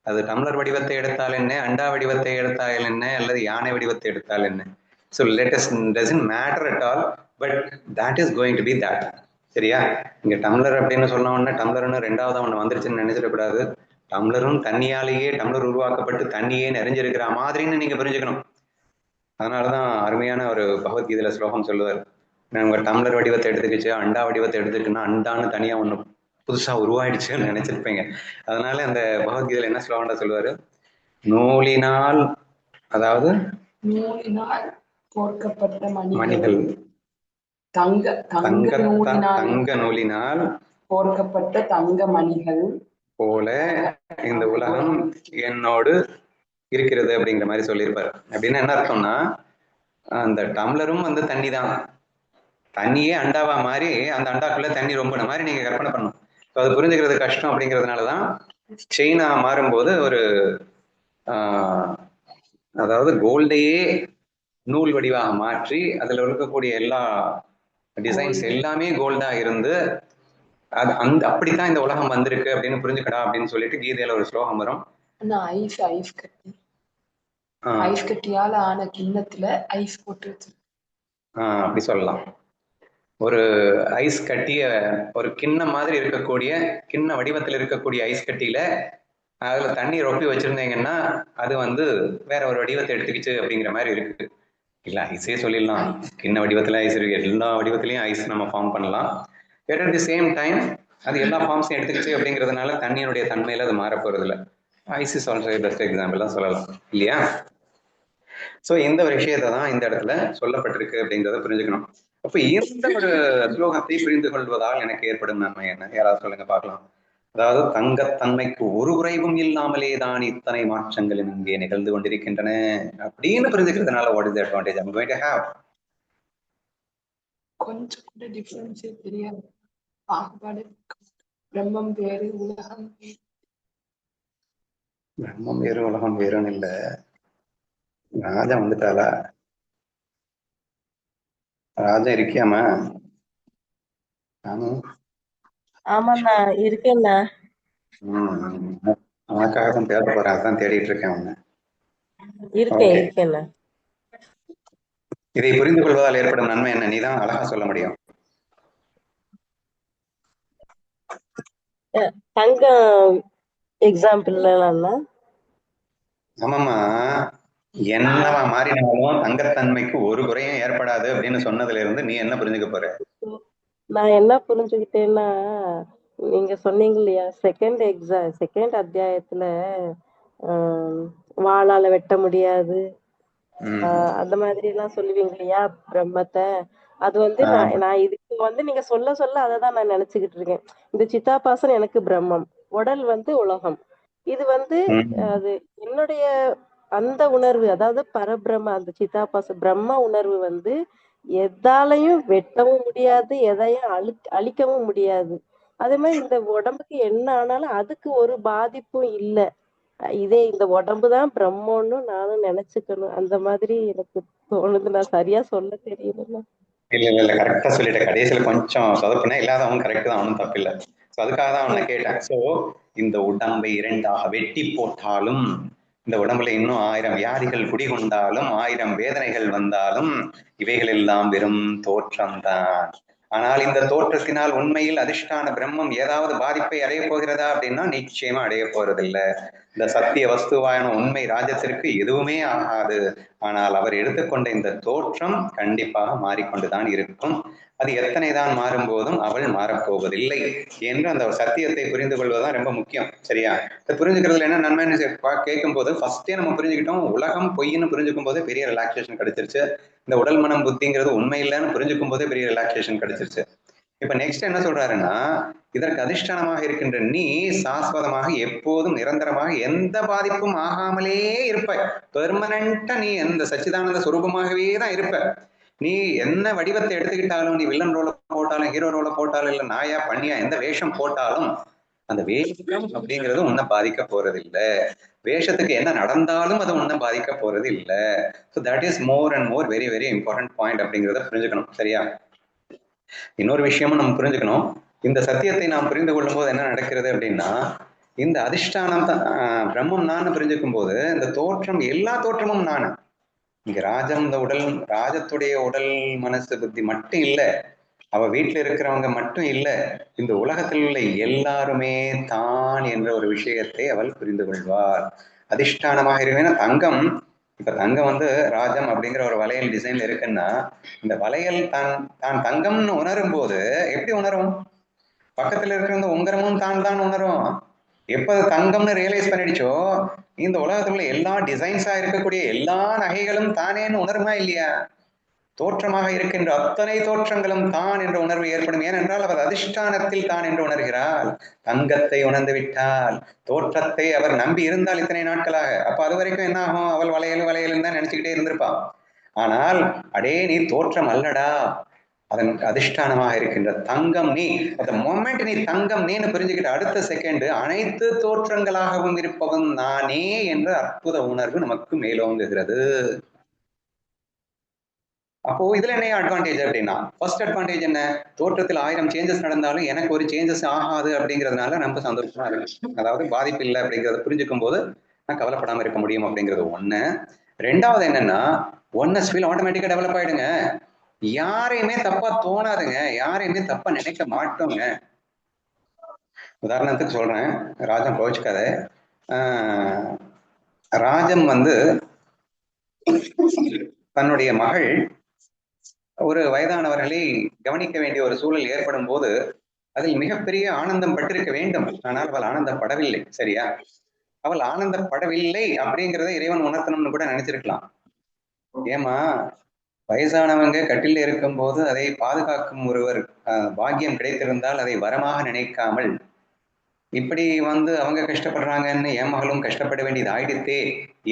அது டம்ளர் வடிவத்தை எடுத்தால் என்ன, அண்டா வடிவத்தை எடுத்தால் என்ன, அல்லது யானை வடிவத்தை எடுத்தால் என்ன. So doesn't matter at all, but that is going to be that. சரியா? இங்க டம்ளர் அப்படின்னு சொன்ன உடனே டம்ளர்னு ரெண்டாவது ஒண்ணு வந்துருச்சுன்னு நினைச்சிடக்கூடாது. டம்ளரும் தண்ணியாலேயே டம்ளர் உருவாக்கப்பட்டு தண்ணியே நிறைஞ்சிருக்கிற மாதிரின்னு நீங்க புரிஞ்சுக்கணும். அதனாலதான் அருமையான ஒரு பகவத்கீதையில ஸ்லோகம் சொல்லுவார், உங்க டம்ளர் வடிவத்தை எடுத்துக்கிச்சு அண்டா வடிவத்தை எடுத்துக்குன்னா அண்டான்னு தனியா ஒண்ணு புதுசா உருவாயிடுச்சுன்னு நினைச்சிருப்பீங்க. அதனால அந்த பகவத்கீதையில என்ன ஸ்லோகம்டா சொல்லுவாரு, நூலினால், அதாவது நூலினால் கோர்க்கப்பட்ட மணிகள், தங்க நூலினால் கோர்க்கப்பட்ட தங்க மணிகள் போல இந்த உலகம் என்னோடு இருக்கிறது அப்படிங்கிற மாதிரி சொல்லியிருப்பாரு. அப்படின்னா என்ன அர்த்தம்னா, அந்த டம்ளரும் தண்ணி தான், தண்ணியே அண்டாவா மாதிரி அந்த அண்டாக்குள்ள தண்ணி ரொம்பின மாதிரி நீங்க கற்பனை பண்ணணும். அது புரிஞ்சுக்கிறது கஷ்டம். அப்படிங்கிறதுனாலதான் செயினா மாறும்போது ஒரு அதாவது கோல்டையே நூல் வடிவாக மாற்றி அதுல இருக்கக்கூடிய எல்லா டிசைன்ஸ் எல்லாமே கோல்டா இருந்து அது அப்படித்தான் இந்த உலகம் வந்திருக்கு அப்படின்னு புரிஞ்சுக்கடா அப்படின்னு சொல்லிட்டு கீதையில ஒரு ஸ்லோகம் வரும். ஐஸ் கட்டியால ஆன கிண்ணத்துல ஐஸ் போட்டு அப்படி சொல்லலாம். ஒரு ஐஸ் கட்டிய ஒரு கிண்ணம் மாதிரி இருக்கக்கூடிய கிண்ண வடிவத்தில் இருக்கக்கூடிய ஐஸ் கட்டியில அதுல தண்ணி ரொப்பி வச்சிருந்தீங்கன்னா அது வேற ஒரு வடிவத்தை எடுத்துக்கிச்சு அப்படிங்கிற மாதிரி இருக்கு. இல்ல ஐஸே சொல்லிடலாம், கிண்ண வடிவத்துல ஐஸ் இருக்கு, எல்லா வடிவத்திலையும் ஐஸ் நம்ம ஃபார்ம் பண்ணலாம். But at the same time அது எல்லா ஃபார்ம்ஸையும் எடுத்துக்கிச்சு அப்படிங்கிறதுனால தண்ணியினுடைய தன்மையில அது மாற போறது இல்லை. Ice is also best example தான் சொல்லலாம் இல்லையா? சோ இந்த ஒரு விஷயத்தை தான் இந்த இடத்துல சொல்லப்பட்டிருக்கு அப்படிங்கிறத புரிஞ்சுக்கணும். அப்ப இந்த ஒரு ஸ்லோகத்தை புரிந்து கொள்வதால் எனக்கு ஏற்படும் நன்மை என்ன? யாராவது சொல்லுங்க பார்க்கலாம். அதாவது தங்கத்தன்மைக்கு ஒரு குறைவும் இல்லாமலே தான் இத்தனை மாற்றங்களும் இங்கே நிகழ்ந்து கொண்டிருக்கின்றன அப்படின்னு புரிஞ்சுக்கிறதுனால what is advantage I'm going to have? கொஞ்சம் கூட டிஃபரன்ஸே தெரியாது. பாகுபாடு பிரம்மம் வேறு உலகம் வேறு. பிரம்மம் வேறு உலகம் வேறுன்னு இல்ல. ராஜா வந்துட்டாளா? ராஜா இருக்கியாமா? நானும் ஆமாண்ணா இருக்கேண்ணா. உனக்காக தான் தேட போறேன், அதான் தேடிட்டு இருக்கேன் உன்னை. இருக்கேண்ணா. இதை புரிந்து கொள்வதால் ஏற்படும் நன்மை என்ன? நீதான் அழகா சொல்ல முடியும். தங்கம் எக்ஸாம்பிள். ஆமாம்மா, என்னவா மாறினாலும் தங்கத்தன்மைக்கு ஒரு குறையும் ஏற்படாது அப்படின்னு சொன்னதுல இருந்து நீ என்ன புரிஞ்சுக்க போற? நான் என்ன புரிஞ்சுக்கிட்டேன்னா, நீங்க சொன்னீங்க இல்லையா செகண்ட் அத்தியாயத்துல வாளால வெட்ட முடியாது அந்த மாதிரி எல்லாம் சொல்லுவீங்க இல்லையா பிரம்மத்தை. அது வந்து நான் இதுக்கு நீங்க சொல்ல சொல்ல அததான் நான் நினைச்சுக்கிட்டு இருக்கேன். இந்த சித்தாபாசன் எனக்கு பிரம்மம், உடல் உலகம். இது அது என்னுடைய அந்த உணர்வு, அதாவது பரபிரம்ம அந்த சித்தாபாச பிரம்ம உணர்வு எதாலையும் வெட்டவும் முடியாது, எதையும் அழிக்கவும் முடியாது. அதே மாதிரி இந்த உடம்புக்கு என்ன ஆனாலும் அதுக்கு ஒரு பாதிப்பும் இல்லை. இதே இந்த உடம்புதான் பிரம்மன்னு நானும் நினைச்சுக்கணும். அந்த மாதிரி எனக்கு தோணுது. நான் சரியா சொல்ல தெரியல. இல்ல கரெக்டா சொல்லிட்டேன். கடைசியில கொஞ்சம் சொதப்புனா இல்லாதவன் கரெக்ட் தான், அவனும் தப்பில்லை. அதுக்காக தான் அவனை கேட்டேன். சோ இந்த உடம்பை இரண்டாக வெட்டி போட்டாலும், இந்த உடம்புல இன்னும் 1000 வியாதிகள் குடிகொண்டாலும், 1000 வேதனைகள் வந்தாலும், இவைகள் எல்லாம் வெறும் தோற்றம்தான். ஆனால் இந்த தோற்றத்தினால் உண்மையில் அதிஷ்டான பிரம்மம் ஏதாவது பாதிப்பை அடைய போகிறதா அப்படின்னா நிச்சயமா அடைய போறதில்லை. இந்த சத்திய வஸ்துவான உண்மை ராஜ்யத்திற்கு எதுவுமே ஆகாது. ஆனால் அவர் எடுத்துக்கொண்ட இந்த தோற்றம் கண்டிப்பாக மாறிக்கொண்டுதான் இருக்கும். அது எத்தனை தான் மாறும் போதும் அவள் மாறப்போவதில்லை என்று அந்த சத்தியத்தை புரிந்து கொள்வதுதான் ரொம்ப முக்கியம். சரியா? இதை புரிஞ்சுக்கிறதுல என்ன நன்மைன்னு கேட்கும் போது ஃபர்ஸ்டே நம்ம புரிஞ்சுக்கிட்டோம், உலகம் பொய்ன்னு புரிஞ்சுக்கும் போதே பெரிய ரிலாக்ஸேஷன் கிடைச்சிருச்சு. இந்த உடல் மனம் புத்திங்கிறது உண்மை இல்லைன்னு புரிஞ்சுக்கும் போதே பெரிய ரிலாக்ஸேஷன் கிடைச்சிருச்சு. இப்ப நெக்ஸ்ட் என்ன சொல்றாருன்னா, இதற்கு அதிஷ்டானமாக இருக்கின்ற நீ சாஸ்வதமாக எப்போதும் நிரந்தரமாக எந்த பாதிப்பும் ஆகாமலே இருப்ப. பெர்மனண்டா நீ எந்த சச்சிதானந்த சுரூபமாகவே தான் இருப்ப. நீ என்ன வடிவத்தை எடுத்துக்கிட்டாலும், நீ வில்லன் ரோல போட்டாலும், ஹீரோ ரோல போட்டாலும், இல்ல நாயா பண்ணியா எந்த வேஷம் போட்டாலும், அந்த வேஷம் அப்படிங்கிறது உன்னை பாதிக்க போறது இல்லை. வேஷத்துக்கு என்ன நடந்தாலும் அது உன்னை பாதிக்க போறது இல்லை. So that is more and more very very important point அப்படிங்கிறத புரிஞ்சுக்கணும். சரியா? இன்னொரு விஷயமும் நம்ம புரிஞ்சுக்கணும். இந்த சத்தியத்தை நாம் புரிந்து கொள்ளும் போது என்ன நடக்கிறது அப்படின்னா, இந்த அதிஷ்டானம் தான் பிரம்மம் நான் புரிஞ்சுக்கும் போது இந்த தோற்றம் எல்லா தோற்றமும் நான். இங்க ராஜம் இந்த உடல், ராஜத்துடைய உடல் மனசு புத்தி மட்டும் இல்லை, அவ வீட்டுல இருக்கிறவங்க மட்டும் இல்லை, இந்த உலகத்தில் உள்ள எல்லாருமே தான் என்ற ஒரு விஷயத்தை அவள் புரிந்து கொள்வாள். அதிஷ்டானமாக இருக்குன்னா தங்கம், இப்ப தங்கம் ராஜம் அப்படிங்கிற ஒரு வளையல் டிசைன்ல இருக்குன்னா, இந்த வளையல் தான் தங்கம்னு உணரும் போது எப்படி உணரும்? பக்கத்துல இருக்கிற உங்கரமும் தான் உணரும். எப்ப தங்கம்னு ரியலைஸ் பண்ணிடுச்சோ, இந்த உலகத்துல எல்லா டிசைன்ஸா இருக்கக்கூடிய எல்லா நகைகளும் தானேன்னு உணருமா இல்லையா? தோற்றமாக இருக்கின்ற அத்தனை தோற்றங்களும் தான் என்ற உணர்வு ஏற்படும். ஏனென்றால் அவர் அதிஷ்டானத்தில் தான் என்று உணர்கிறாள். தங்கத்தை உணர்ந்து விட்டால், தோற்றத்தை அவர் நம்பி இருந்தால் இத்தனை நாட்களாக, அப்ப அது வரைக்கும் என்ன ஆகும்? அவள் வளையல் தான் நினைச்சுக்கிட்டே இருந்திருப்பான். ஆனால் அடே நீ தோற்றம் அல்லடா, அதன் அதிஷ்டானமாக இருக்கின்ற தங்கம் நீ. அந்த மொமெண்ட் நீ தங்கம் நீன்னு புரிஞ்சுக்கிட்ட அடுத்த செகண்ட் அனைத்து தோற்றங்களாகவும் இருப்பவன் நானே என்ற அற்புத உணர்வு நமக்கு மேலோங்குகிறது. அப்போ இதுல என்ன அட்வான்டேஜ் அப்படின்னா, ஃபர்ஸ்ட் அட்வான்டேஜ் என்ன? தோற்றத்தில் 1000 சேஞ்சஸ் நடந்தாலும் எனக்கு ஒரு சேஞ்சஸ் ஆகாது அப்படிங்கிறதுனால நம்ம சந்தோஷமா இருக்கு. அதாவது பாதிப்பு இல்லை அப்படிங்கிறத புரிஞ்சுக்கும் போது நான் கவலைப்படாம இருக்க முடியும் அப்படிங்கிறது ஒண்ணு. ரெண்டாவது என்னன்னா, ஒன்னஸ் ஃபீல் ஆட்டோமேட்டிக்கா டெவலப் ஆயிடுங்க. யாரையுமே தப்பா தோணாதுங்க, யாரையுமே தப்பா நினைக்க மாட்டோங்க. உதாரணத்துக்கு சொல்றேன், ராஜம் கோவிச்சுக்காத. ராஜம் தன்னுடைய மகள் ஒரு வயதானவர்களை கவனிக்க வேண்டிய ஒரு சூழல் ஏற்படும் போது அதில் மிகப்பெரிய ஆனந்தம் பட்டிருக்க வேண்டும். ஆனால் அவள் ஆனந்தப்படவில்லை. சரியா? அவள் ஆனந்தப்படவில்லை அப்படிங்கிறத இறைவன் உணர்த்தணும்னு கூட நினைச்சிருக்கலாம். ஏமா வயசானவங்க கட்டில் இருக்கும்போது அதை பாதுகாக்கும் ஒருவர் பாக்கியம் கிடைத்திருந்தால் அதை வரமாக நினைக்காமல் இப்படி அவங்க கஷ்டப்படுறாங்கன்னு என் மகளும் கஷ்டப்பட வேண்டியது ஆயிடுத்தே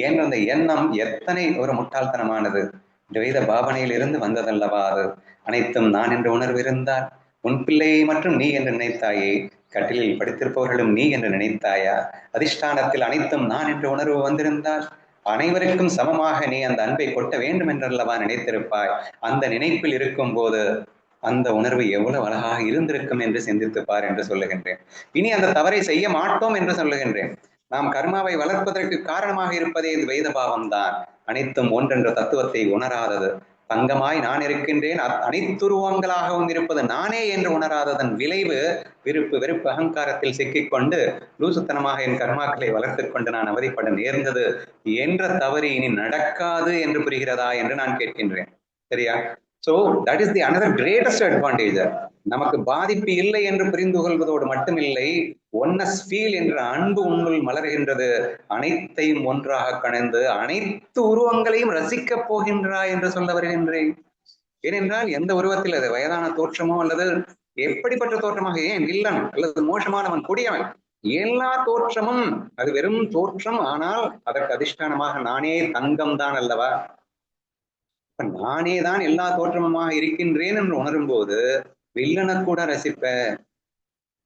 என்ற அந்த எண்ணம் எத்தனை ஒரு முட்டாள்தனமானது. துவைத பாவனையில் இருந்து வந்ததல்லவா அது. அனைத்தும் நான் என்ற உணர்வு இருந்தால் உன் பிள்ளையை மற்றும் நீ என்று நினைத்தாயே, கட்டிலில் படுத்திருப்பவர்களும் நீ என்று நினைத்தாயா? அதிஷ்டானத்தில் அனைத்தும் நான் என்ற உணர்வு வந்திருந்தால் அனைவருக்கும் சமமாக நீ அந்த அன்பை கொட்ட வேண்டும் என்றல்லவா நினைத்திருப்பாய். அந்த நினைப்பில் இருக்கும் போது அந்த உணர்வு எவ்வளவு அழகாக இருந்திருக்கும் என்று சிந்தித்துப்பார் என்று சொல்லுகின்றேன். இனி அந்த தவறை செய்ய மாட்டோம் என்று சொல்லுகின்றேன். நாம் கர்மாவை வளர்ப்பதற்கு காரணமாக இருப்பதே இந்த வேத பாவம் தான். அனைத்தும் ஒன்றென்ற தத்துவத்தை உணராதது. தங்கமாய் நான் இருக்கின்றேன், அனைத்துருவங்களாகவும் இருப்பது நானே என்று உணராததன் விளைவு விருப்பு வெறுப்பு அகங்காரத்தில் சிக்கிக்கொண்டு லூசுத்தனமாக என் கர்மாக்களை வளர்த்துக் கொண்டு நான் அவதிப்பட நேர்ந்தது என்ற தவறு இனி நடக்காது என்று புரிகிறதா என்று நான் கேட்கின்றேன். சரியா? So that is the another greatest advantage. நமக்கு பாதிப்பு இல்லை என்று புரிந்து கொள்வதோடு மட்டுமில்லை, ஒன்னஸ் ஃபீல் என்ற அன்பு உன்னுள் மலர்கின்றது. அனைத்தையும் ஒன்றாக கணந்து அனைத்து உருவங்களையும் ரசிக்கப் போகின்றாய் என்று சொல்ல வருகின்றேன். ஏனென்றால் எந்த உருவத்தில் அது வயதான தோற்றமோ அல்லது எப்படிப்பட்ட தோற்றமாக, ஏன் வில்லன் அல்லது மோசமானவன் கொடியவன், எல்லா தோற்றமும் அது வெறும் தோற்றம். ஆனால் அதற்கு அதிஷ்டானமாக நானே தங்கம் தான் அல்லவா. நானே தான் எல்லா தோற்றமுமாக இருக்கின்றேன் என்று உணரும் போது வில்லனை கூட ரசிப்ப.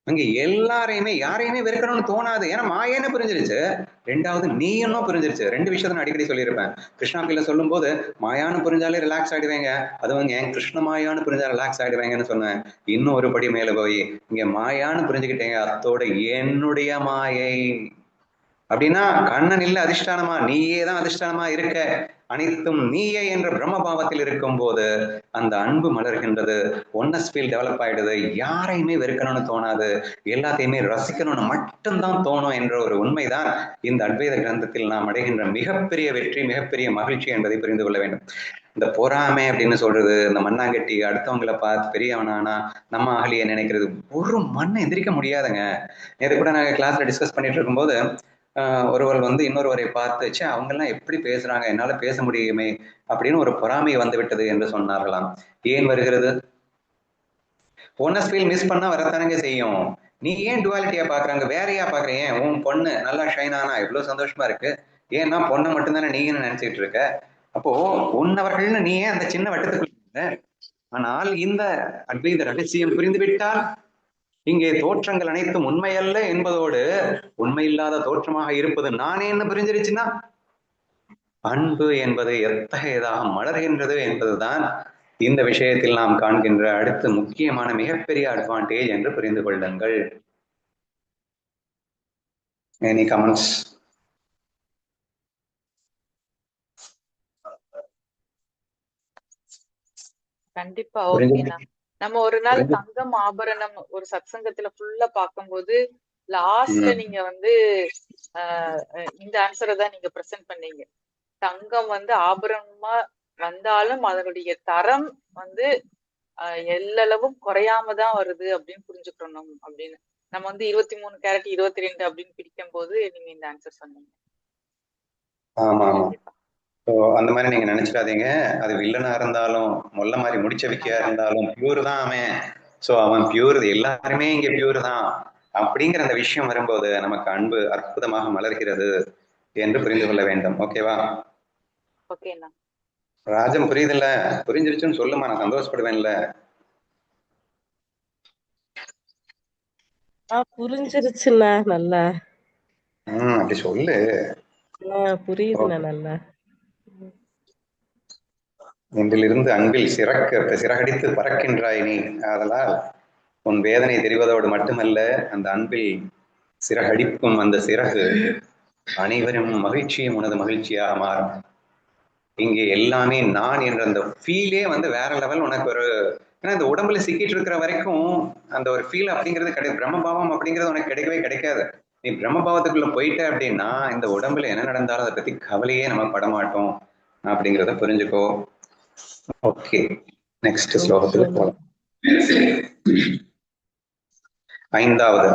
அங்க எல்லாரையுமே யாரையுமே வெறுக்கணும்னு தோணாது. ஏன்னா மாயேன்னு புரிஞ்சிருச்சு. ரெண்டாவது நீ இன்னும் புரிஞ்சிருச்சு. ரெண்டு விஷயத்த நான் அடிக்கடி சொல்லியிருப்பேன். கிருஷ்ணா கீழ சொல்லும் போது மாயான்னு புரிஞ்சாலே ரிலாக்ஸ் ஆயிடுவேங்க, அதுவங்க ஏன் கிருஷ்ண மாயான்னு புரிஞ்சா ரிலாக்ஸ் ஆயிடுவேங்கன்னு சொன்னேன். இன்னும் ஒரு படி மேல போய் இங்க மாயான்னு புரிஞ்சுக்கிட்டேங்க, அத்தோட என்னுடைய மாயை அப்படின்னா கண்ணன் இல்ல அதிஷ்டானமா, நீயே தான் அதிஷ்டானமா இருக்க. அனைத்தும் நீயே என்ற பிரம்மபாவத்தில் இருக்கும் போது அந்த அன்பு மலர்கின்றது. ஒன்னஸ் ஃபீல் டெவலப் ஆயிடுது. யாரையுமே வெறுக்கணும்னு தோணாது, எல்லாத்தையுமே ரசிக்கணும்னு மட்டும்தான் தோணும் என்ற ஒரு உண்மைதான் இந்த அத்வைத கிரந்தத்தில் நாம் அடைகின்ற மிகப்பெரிய வெற்றி, மிகப்பெரிய மகிழ்ச்சி என்பதை புரிந்து கொள்ள வேண்டும். இந்த பொறாமை அப்படின்னு சொல்றது, இந்த மண்ணாங்கட்டி அடுத்தவங்களை பார்த்து பெரியவனானா நம்ம அகலியை நினைக்கிறது, ஒரு மண்ணை எந்திரிக்க முடியாதுங்க. நேற்று கூட நாங்கள் கிளாஸ்ல டிஸ்கஸ் பண்ணிட்டு இருக்கும்போது ஒருவர் இன்னொருவரை பார்த்து, சே அவங்கெல்லாம் எப்படி பேசுறாங்க, என்னால பேச முடியுமே அப்படின்னு ஒரு பொறாமை வந்து விட்டது என்று சொன்னார்களாம். ஏன் வருகிறது? போனஸ் ஃபீல் மிஸ் பண்ணா வரத்தானங்க செய்யும். நீ ஏன் டுவாலிட்டியா பாக்குறாங்க, வேறையா பாக்குற? ஏன் உன் பொண்ணு நல்லா ஷைன் ஆனா எவ்வளவு சந்தோஷமா இருக்கு, ஏன்னா பொண்ணை மட்டும்தானே நீங்கன்னு நினைச்சிட்டு இருக்க. அப்போ உன்னவர்கள்னு நீ ஏன் அந்த சின்ன வட்டத்துக்குள்ள? ஆனால் இந்த அத்வைத ரகசியம் புரிந்துவிட்டால் இங்கே தோற்றங்கள் அனைத்தும் உண்மையல்ல என்பதோடு உண்மையில்லாத தோற்றமாக இருப்பது நானேன்னு புரிஞ்சிருச்சுன்னா அன்பு என்பது எத்தகையதாக மலர்கின்றது என்பதுதான் இந்த விஷயத்தில் நாம் காண்கின்ற அடுத்த முக்கியமான மிகப்பெரிய அட்வான்டேஜ் என்று புரிந்து கொள்ளுங்கள். Any comments? கண்டிப்பா ஓகேண்ணா. நம்ம ஒரு நாள் தங்கம் ஆபரணம் ஒரு சத்சங்கத்துல ஃபுல்லா பார்க்கும்போது லாஸ்ட்ல நீங்க இந்த ஆன்சரை தான் நீங்க பிரசன்ட் பண்ணீங்க. தங்கம் ஆபரணமா வந்தாலும் அதனுடைய தரம் எல்லளவும் குறையாம தான் வருது அப்படின்னு புரிஞ்சுக்கணும் அப்படின்னு. நம்ம 23 கேரட் 22 அப்படின்னு பிடிக்கும் போது நீங்க இந்த ஆன்சர் சொன்னீங்க. ஆமா அந்த மாதிரி நீங்க நினைச்சிடாதீங்க. அது வில்லனா இருந்தாலும் மொல்ல மாதிரி முடிச்ச வைக்கியா இருந்தாலும் பியூர் தான் அவன். சோ அவன் பியூர், எல்லாருமே இங்க பியூர் தான் அப்படிங்கிற அந்த விஷயம் வரும்போது நமக்கு அன்பு அற்புதமாக மலர்கிறது என்று புரிந்து கொள்ள வேண்டும். ஓகேவா? ஓகேண்ணா. ராஜம் புரியுதுல்ல? புரிஞ்சிருச்சுன்னு சொல்லுமா, நான் சந்தோஷப்படுவேன்ல. புரிஞ்சிருச்சுண்ணா. நல்லா அப்படி சொல்லு. புரியுதுண்ணா. நல்லா இன்றிலிருந்து அன்பில் சிறகடித்து பறக்கின்றாய் நீ. அதனால் உன் வேதனை தெரிவதோடு மட்டுமல்ல, அந்த அன்பில் சிறகடிப்பும் அந்த சிறகு அனைவரும் மகிழ்ச்சியும் உனது மகிழ்ச்சியாக மாறும். இங்கே எல்லாமே நான் என்ற அந்த ஃபீலே வேற லெவல் உனக்கு ஒரு, ஏன்னா இந்த உடம்புல சிக்கிட்டு இருக்கிற வரைக்கும் அந்த ஒரு ஃபீல் அப்படிங்கிறது கிடையாது. பிரம்மபாவம் அப்படிங்கிறது உனக்கு கிடைக்கவே கிடைக்காது. நீ பிரம்மபாவத்துக்குள்ள போயிட்ட அப்படின்னா இந்த உடம்புல என்ன நடந்தாலும் அதை பத்தி கவலையே நம்ம படமாட்டோம் அப்படிங்கிறத புரிஞ்சுக்கோ. ஓகே, நெக்ஸ்ட் ஸ்லோகத்துக்கு போகலாம். 5வது,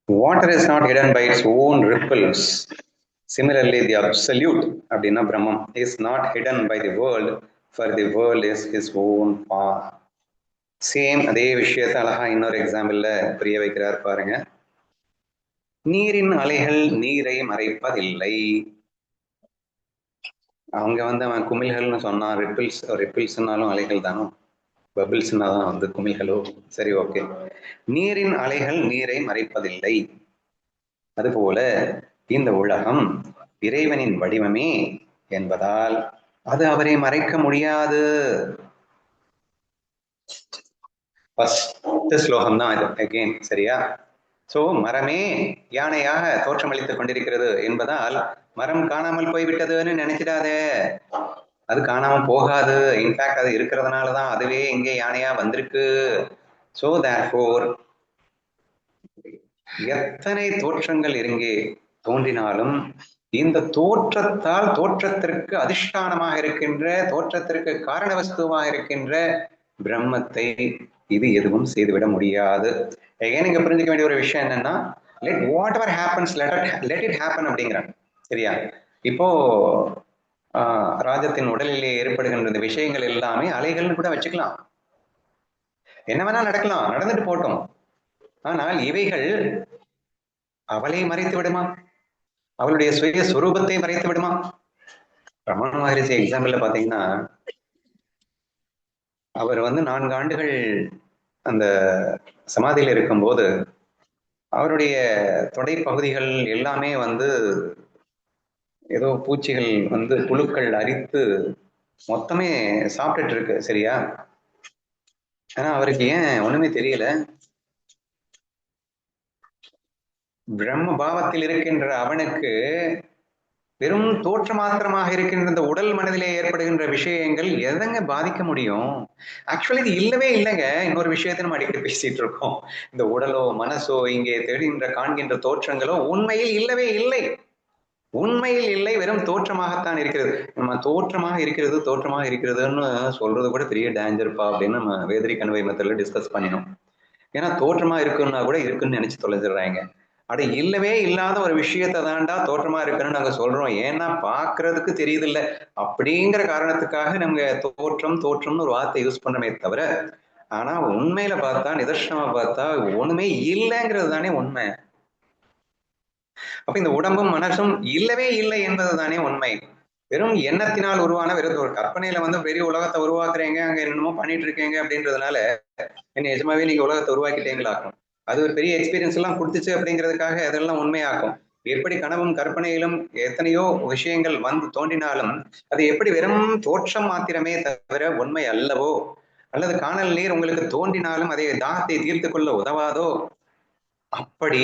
water is not hidden by its own ripples. Similarly, the absolute அப்படின்னா பிரம்மம் is not hidden by the world, for the world is his own path. Same அதே விஷயத்தை அழகா இன்னொரு எக்ஸாம்பிள்ல புரிய வைக்கிறார் பாருங்க. நீரின் அலைகள் நீரை மறைப்பதில்லை. அவங்க அவன் குமிழ்கள்னு சொன்னான், ரிப்பிள்ஸ்னாலும் அலைகள் தானோ, பபிள்ஸ்னா தான் குமிழ்களோ, சரி ஓகே. நீரின் அலைகள் நீரை மறைப்பதில்லை. அதுபோல இந்த உலகம் இறைவனின் வடிவமே என்பதால் அது அவரை மறைக்க முடியாது. ஃபர்ஸ்ட் ஸ்லோகம் தான் இது அகெயின், சரியா? சோ மரமே யானையாக தோற்றமளித்துக் கொண்டிருக்கிறது என்பதால் மரம் காணாமல் போய்விட்டதுன்னு நினைச்சிடாதே, அது காணாம போகாது. இன்ஃபேக்ட் அது இருக்கிறதுனாலதான் அதுவே இங்கே யானையா வந்திருக்கு. சோ தேர்ஃபோர் எத்தனை தோற்றங்கள் இங்கே தோன்றினாலும் இந்த தோற்றத்தால் தோற்றத்திற்கு அதிஷ்டானமாக இருக்கின்ற, தோற்றத்திற்கு காரண வஸ்துவாக இருக்கின்ற பிரம்மத்தை இது எதுவும் செய்துவிட முடியாது. ஏன் நீங்க புரிஞ்சுக்க வேண்டிய ஒரு விஷயம் என்னன்னா, let whatever happens let it happen அப்படிங்கிறாங்க, சரியா? இப்போ ராஜத்தின் உடலிலே ஏற்படுகின்ற இந்த விஷயங்கள் எல்லாமே அலைகள்னு கூட வச்சுக்கலாம். என்ன வேணா நடக்கலாம், நடந்துட்டு போட்டோம். ஆனால் இவைகள் அவளை மறைத்து விடுமா? அவளுடைய சுய சுரூபத்தை மறைத்து விடுமா? ரமண மகரிஷி எக்ஸாம்பிள்ல பாத்தீங்கன்னா, அவர் 4 ஆண்டுகள் அந்த சமாதியில இருக்கும்போது அவருடைய தொடை பகுதிகள் எல்லாமே ஏதோ பூச்சிகள் புழுக்கள் அரித்து மொத்தமே சாப்பிட்டுட்டு இருக்கு, சரியா? ஆனா அவருக்கு ஏன் ஒண்ணுமே தெரியல. பிரம்ம பாவத்தில் இருக்கின்ற அவனுக்கு வெறும் தோற்ற மாத்திரமாக இருக்கின்ற இந்த உடல் மனதிலே ஏற்படுகின்ற விஷயங்கள் எதங்க பாதிக்க முடியும்? ஆக்சுவலி இது இல்லவே இல்லைங்க. இன்னொரு விஷயத்தை நம்ம அடிக்கடி பேசிட்டு இருக்கோம். இந்த உடலோ மனசோ இங்கே தேடுகின்ற காண்கின்ற தோற்றங்களோ உண்மையில் இல்லவே இல்லை. உண்மையில் இல்லை, வெறும் தோற்றமாகத்தான் இருக்கிறது. நம்ம தோற்றமாக இருக்கிறதுன்னு சொல்றது கூட பெரிய டேஞ்சர்ப்பா அப்படின்னு நம்ம வேதிரி கன்வை மெத்தட்ல டிஸ்கஸ் பண்ணினோம். ஏன்னா தோற்றமா இருக்குன்னா கூட இருக்குன்னு நினைச்சு தொலைஞ்சிடுறாங்க. அது இல்லவே இல்லாத ஒரு விஷயத்தை தாண்டா தோற்றமா இருக்குன்னு நாங்க சொல்றோம். ஏன்னா பாக்குறதுக்கு தெரியுது இல்ல அப்படிங்கிற காரணத்துக்காக நம்ம தோற்றம்னு ஒரு வார்த்தை யூஸ் பண்றமே தவிர, ஆனா உண்மையில பார்த்தா, நிதர்சனமா பார்த்தா ஒண்ணுமே இல்லைங்கிறது தானே உண்மை. அப்ப இந்த உடம்பும் மனசும் இல்லவே இல்லை என்பது தானே உண்மை. வெறும் எண்ணத்தினால் உருவான வெறும் ஒரு கற்பனையில பெரிய உலகத்தை உருவாக்குறீங்க, அங்க என்னமோ பண்ணிட்டு இருக்கீங்க அப்படின்றதுனால என்ன நிஜமாவே நீங்க உலகத்தை உருவாக்கிட்டீங்களாக்கும். அது ஒரு பெரிய எக்ஸ்பீரியன்ஸ் எல்லாம் கொடுத்துச்சு அப்படிங்கிறதுக்காக அதெல்லாம் உண்மையாக்கும். எப்படி கனவும் கற்பனையிலும் எத்தனையோ விஷயங்கள் தோன்றினாலும் அது எப்படி வெறும் தோற்றம் மாத்திரமே தவிர உண்மை அல்லவோ, அல்லது காணல் நீர் உங்களுக்கு தோன்றினாலும் அதை தாகத்தை தீர்த்து கொள்ள உதவாதோ, அப்படி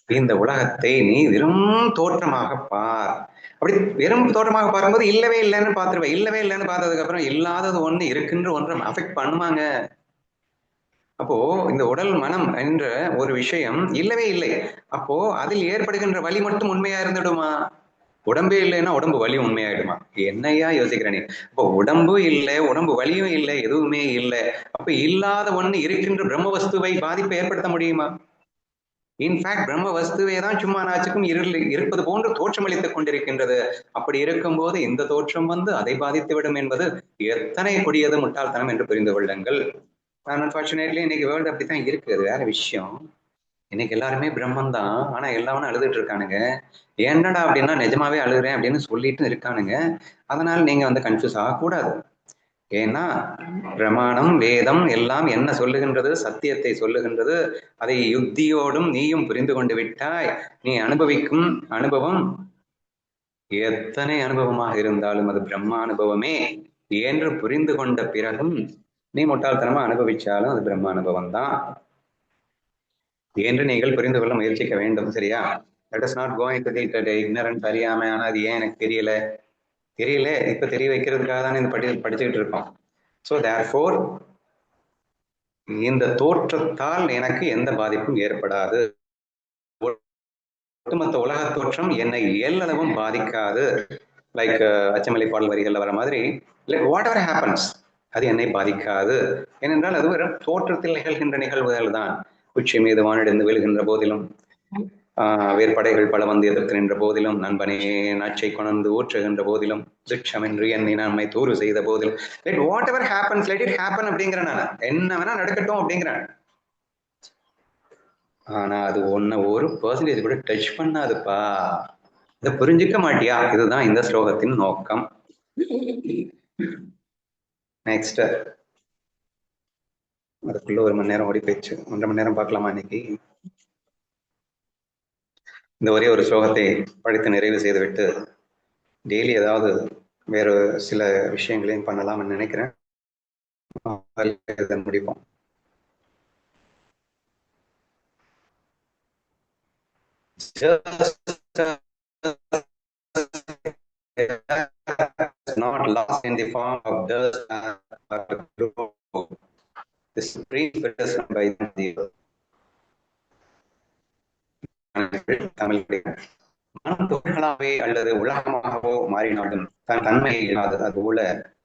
இந்த உலகத்தை நீ வெறும் தோற்றமாக பார். அப்படி வெறும் தோற்றமாக பார்க்கும்போது இல்லவே இல்லைன்னு பார்த்துருவேன். இல்லவே இல்லைன்னு பார்த்ததுக்கு அப்புறம் இல்லாதது ஒண்ணு இருக்குன்ற ஒன்றை அஃபெக்ட் பண்ணுவாங்க. அப்போ இந்த உடல் மனம் என்ற ஒரு விஷயம் இல்லவே இல்லை. அப்போ அதில் ஏற்படுகின்ற வலி மட்டும் உண்மையா இருந்துடுமா? உடம்பே இல்லைன்னா உடம்பு வலியும் உண்மையாயிடுமா? என்னையா யோசிக்கிற நீ? அப்போ உடம்பு இல்லை, உடம்பு வலியும் இல்லை, எதுவுமே இல்லை. அப்ப இல்லாத ஒண்ணு இருக்கின்ற பிரம்ம வஸ்துவை பாதிப்பை ஏற்படுத்த முடியுமா? இன்ஃபேக்ட் பிரம்ம வஸ்துவே தான் சும்மா நாச்சுக்கும் இருப்பது போன்று தோற்றமளித்துக் கொண்டிருக்கின்றது. அப்படி இருக்கும்போது இந்த தோற்றம் அதை பாதித்து விடும் என்பது எத்தனை கொடியது முட்டாள்தனம் என்று புரிந்து கொள்ளுங்கள். அன்பார்ச்சுனேட்லி இன்னைக்கு வேர்ல்டு அப்படித்தான் இருக்கு. அது வேற விஷயம். இன்னைக்கு எல்லாருமே பிரம்மன் தான், ஆனா எல்லாரும் அழுதுட்டு இருக்கானுங்க. என்னடா அப்படின்னா நிஜமாவே அழுகுறேன் அப்படின்னு சொல்லிட்டு இருக்கானுங்க. அதனால நீங்க கன்ஃபியூஸ் ஆகக்கூடாது. ஏன்னா பிரமாணம் வேதம் எல்லாம் என்ன சொல்லுகின்றது? சத்தியத்தை சொல்லுகின்றது. அதை யுக்தியோடும் நீயும் புரிந்து கொண்டு விட்டாய். நீ அனுபவிக்கும் அனுபவம் எத்தனை அனுபவமாக இருந்தாலும் அது பிரம்ம அனுபவமே என்று புரிந்து கொண்ட பிறகும் நீ முட்டாள்தனமா அனுபவிச்சாலும் அது பிரம்ம அனுபவம் தான் என்று நீங்கள் புரிந்து கொள்ள முயற்சிக்க வேண்டும், சரியா? Let us not go into the ignorant, அறியாமை. ஆனா அது ஏன் எனக்கு தெரியல இப்ப தெரிய வைக்கிறதுக்காக தானே இந்த படிச்சுக்கிட்டு இருக்கோம். ஸோ தேர்ஃபோர் இந்த தோற்றத்தால் எனக்கு எந்த பாதிப்பும் ஏற்படாது. ஒட்டுமொத்த உலக தோற்றம் என்னை எல்லளவும் பாதிக்காது. லைக் அச்சமலை பாடல் வரிகள்ல வர மாதிரி வாட் எவர் ஹேப்பன்ஸ் அது என்னை பாதிக்காது. ஏனென்றால் அது ஒரு தோற்றத்தில் நிகழ்கின்ற நிகழ்வுகள் தான். உச்சி மீது வானிடந்து விழுகின்ற போதிலும் வேற்படைகள் பல வந்து எதிர்த்து நின்ற போதிலும், நண்பனே நாச்சை கொணர்ந்து ஊற்றுகின்ற போதிலும், துட்சமென்று என்னை நன்மை தூறு செய்த போதிலும், let whatever happens let it happen அப்படிங்கிறேன் நான். என்ன வேணா நடக்கட்டும் அப்படிங்கிறேன். ஆனா அது ஒன்னு 1% கூட டச் பண்ணாதுப்பா. இதை புரிஞ்சுக்க மாட்டியா? இதுதான் இந்த ஸ்லோகத்தின் நோக்கம். நெக்ஸ்ட், அதுக்குள்ள 1 மணி நேரம் ஓடி போயிடுச்சு. 1.5 மணி நேரம் பார்க்கலாமா இன்னைக்கு? இந்த ஒரே ஒரு ஸ்லோகத்தை படித்து நிறைவு செய்துவிட்டு டெய்லி ஏதாவது வேறு சில விஷயங்களையும் பண்ணலாம்னு நினைக்கிறேன். முடிப்போம். Not lost in the form of dust or this pre-fitness by the Tamil மண் துகள்களாகவே அல்லது உலகமாகவோ மாறினாலும் தன் தன்மையை இல்லாதது. அதுபோல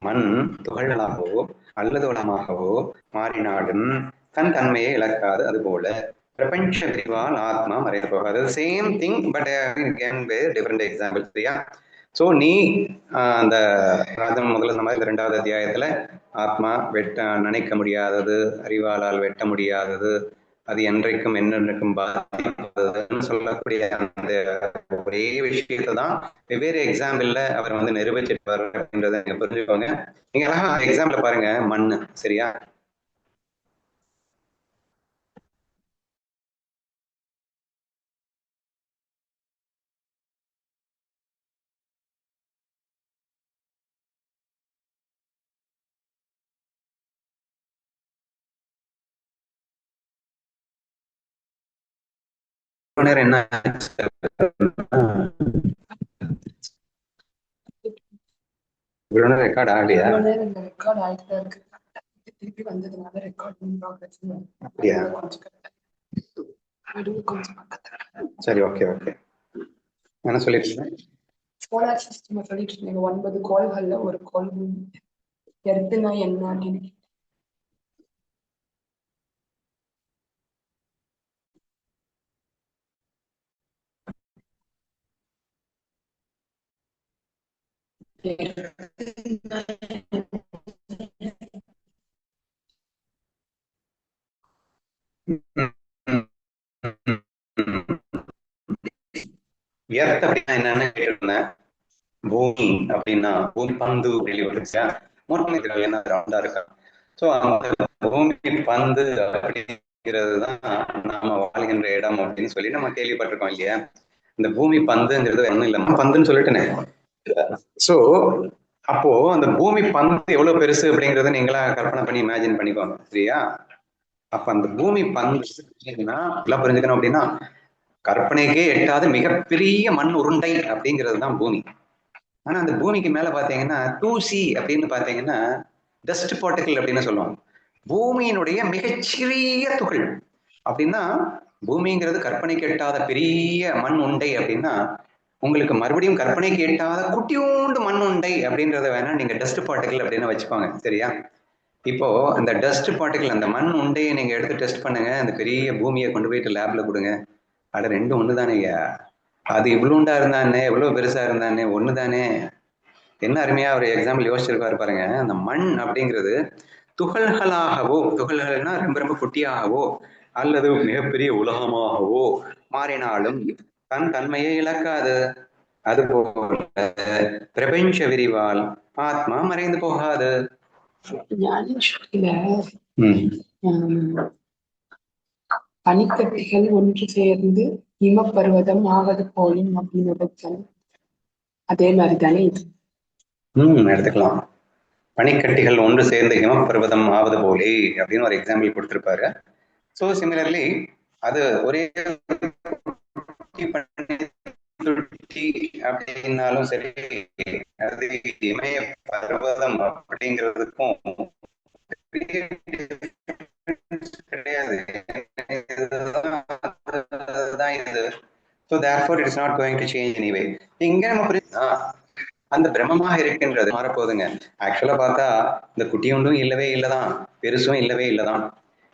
மண் துகள்களாகவோ அல்லது உலகமாகவோ மாறினாலும் தன் தன்மையை இழக்காது. அதுபோல பிரபஞ்ச விரிவால் ஆத்மா மறைந்து போகாது. Same thing but different example. சரியா? ஸோ நீ அந்த முதல்ல இந்த மாதிரி 2வது அத்தியாயத்துல ஆத்மா நினைக்க முடியாதது, அறிவாளால் வெட்ட முடியாதது, அது என்றைக்கும் என்னென்றைக்கும் பாதிக்காததுன்னு சொல்லக்கூடிய அந்த ஒரே விஷயத்தை தான் வெவ்வேறு எக்ஸாம்பிள்ல அவர் வந்து நிரூபிச்சிருப்பாரு அப்படின்றத நீங்க புரிஞ்சுக்கோங்க. நீங்க எக்ஸாம்பிள் பாருங்க, மண்ணு. சரியா? என்ன ரெக்கார்ட் ஆகலையா? ரெக்கார்ட் ஆகிட்டு தான் இருக்கு. திருப்பி வந்ததுனால ரெக்கார்டிங் கொஞ்சம் பக்கத்துல. சரி, ஓகே ஓகே. என்ன சொல்லிட்டு இருந்தேன்? சோலார் சிஸ்டம் சொல்லிட்டு இருந்தீங்க. 9 கோள்கள்ல ஒரு கோள் எர்த்துனா என்ன அப்படின்னு. எர்த் அப்படின்னா என்னன்னு கேட்டிருந்தேன். பூமி அப்படின்னா பூமி பந்து வெளிவருச்சா என்ன ரவுண்டா இருக்கா? ஸோ அந்த பூமி பந்து அப்படிங்கிறது தான் நாம வாழ்கின்ற இடம் அப்படின்னு சொல்லி நம்ம கேள்விப்பட்டிருக்கோம் இல்லையா? இந்த பூமி பந்துங்கிறது ஒன்றும் இல்லை, பந்துன்னு சொல்லிட்டுனே. ஸோ அப்போ அந்த பூமி பந்து எவ்வளவு பெருசு அப்படிங்கறத நீங்களா கற்பனை பண்ணி இமேஜின் பண்ணிக்கோங்க. சரியா? அப்ப அந்த பூமி பந்து எல்லாம் புரிஞ்சுக்கணும் அப்படின்னா, கற்பனைக்கே எட்டாத மிகப்பெரிய மண் உருண்டை அப்படிங்கிறது தான் பூமி. ஆனா அந்த பூமிக்கு மேல பாத்தீங்கன்னா தூசி அப்படின்னு பாத்தீங்கன்னா டஸ்ட் பார்ட்டிகிள் அப்படின்னு சொல்லுவாங்க. பூமியினுடைய மிகச்சிறிய துகள் அப்படின்னா, பூமிங்கிறது கற்பனைக்கு எட்டாத பெரிய மண் உண்டை அப்படின்னா, உங்களுக்கு மறுபடியும் கற்பனைக்கு எட்டாத குட்டியோண்டு மண் உண்டை அப்படின்றத வேணா நீங்க டஸ்ட் பார்ட்டிகிள் அப்படின்னு வச்சுக்கோங்க. சரியா? இப்போ அந்த டஸ்ட் பார்ட்டிகிள், அந்த மண் உண்டையை நீங்க எடுத்து டெஸ்ட் பண்ணுங்க. அந்த பெரிய பூமியை கொண்டு போயிட்டு லேப்ல கொடுங்க. அது ரெண்டும் ஒண்ணுதானேயா? அது இவ்வளோண்டா இருந்தானே, எவ்வளவு பெருசா இருந்தானே ஒண்ணுதானே. என்ன அருமையா ஒரு எக்ஸாம்பிள் யோசிச்சிருப்பாரு பாருங்க. அந்த மண் அப்படிங்கிறது துகள்களாகவோ, துகள்கள்னா ரொம்ப ரொம்ப குட்டியாகவோ அல்லது மிகப்பெரிய உலகமாகவோ மாறினாலும் தன் தன்மையை இழக்காது. அதுபோல பிரபஞ்ச விரிவால் ஆத்மா மறைந்து போகாது. பனிக்கட்டிகள் ஒன்று சேர்ந்து இமப்பருவதம் ஆவது போலும் அப்படின்னு அதே மாதிரிதானே இது. எடுத்துக்கலாம். பனிக்கட்டிகள் ஒன்று சேர்ந்து இமப்பருவதம் ஆவது போலே அப்படின்னு ஒரு எக்ஸாம்பிள் கொடுத்திருப்பாரு. ஸோ சிமிலர்லி அது ஒரே அப்படின்னாலும் சரி, அது இமய பர்வதம் அப்படிங்கிறதுக்கும் கிடையாது. So therefore it is not going to change anyway. இங்க நம்ம அந்த பிரம்மமாக இருக்கின்றது மாறப்போகுதுங்க. ஆக்சுவலா பார்த்தா இந்த குட்டியொன்றும் இல்லவே இல்லதான், பெருசும் இல்லவே இல்லதான்.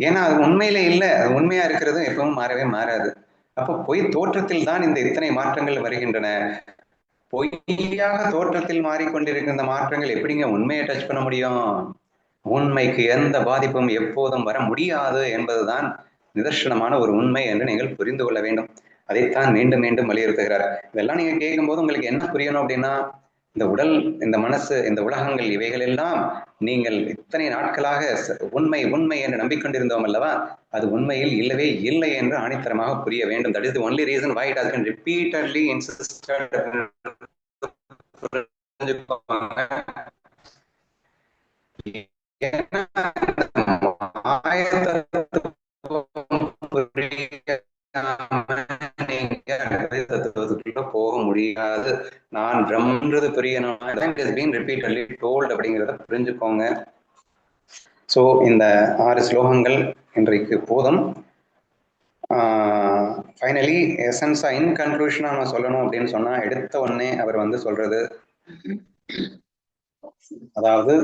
ஏன்னா அது உண்மையில இல்லை. அது உண்மையா இருக்கிறதும் எப்பவும் மாறவே மாறாது. அப்போ பொய் தோற்றத்தில் தான் இந்த இத்தனை மாற்றங்கள் வருகின்றன. பொய்யாக தோற்றத்தில் மாறிக்கொண்டிருக்கின்ற மாற்றங்கள் எப்படிங்க உண்மையை டச் பண்ண முடியும்? உண்மைக்கு எந்த பாதிப்பும் எப்போதும் வர முடியாது என்பதுதான் நிதர்சனமான ஒரு உண்மை என்று நீங்கள் புரிந்து கொள்ள வேண்டும். அதைத்தான் மீண்டும் மீண்டும் வலியுறுத்துகிறார். இதெல்லாம் நீங்க கேட்கும் போது உங்களுக்கு என்ன புரியணும் அப்படின்னா, இந்த உடல், இந்த மனசு, இந்த உலகங்கள், இவைகள் எல்லாம் நீங்கள் இத்தனை நாட்களாக உண்மை உண்மை என்று நம்பிக்கொண்டிருந்தோம் அல்லவா, அது உண்மையில் இல்லவே இல்லை என்று ஆணித்தரமாக புரிய வேண்டும். That is the only reason why it has been repeatedly insisted. போக முடியாது. நான் பிரம்மன்றது புரியணும் அப்படிங்கிறத புரிஞ்சுக்கோங்க. சோ இந்த 6 ஸ்லோகங்கள் இன்றைக்கு போதும். ஃபைனலி எசன்ஸா இன் கன்க்ளூஷனா நான் சொல்லணும் அப்படின்னு சொன்னா, எடுத்த உடனே அவர் வந்து சொல்றது, அதாவது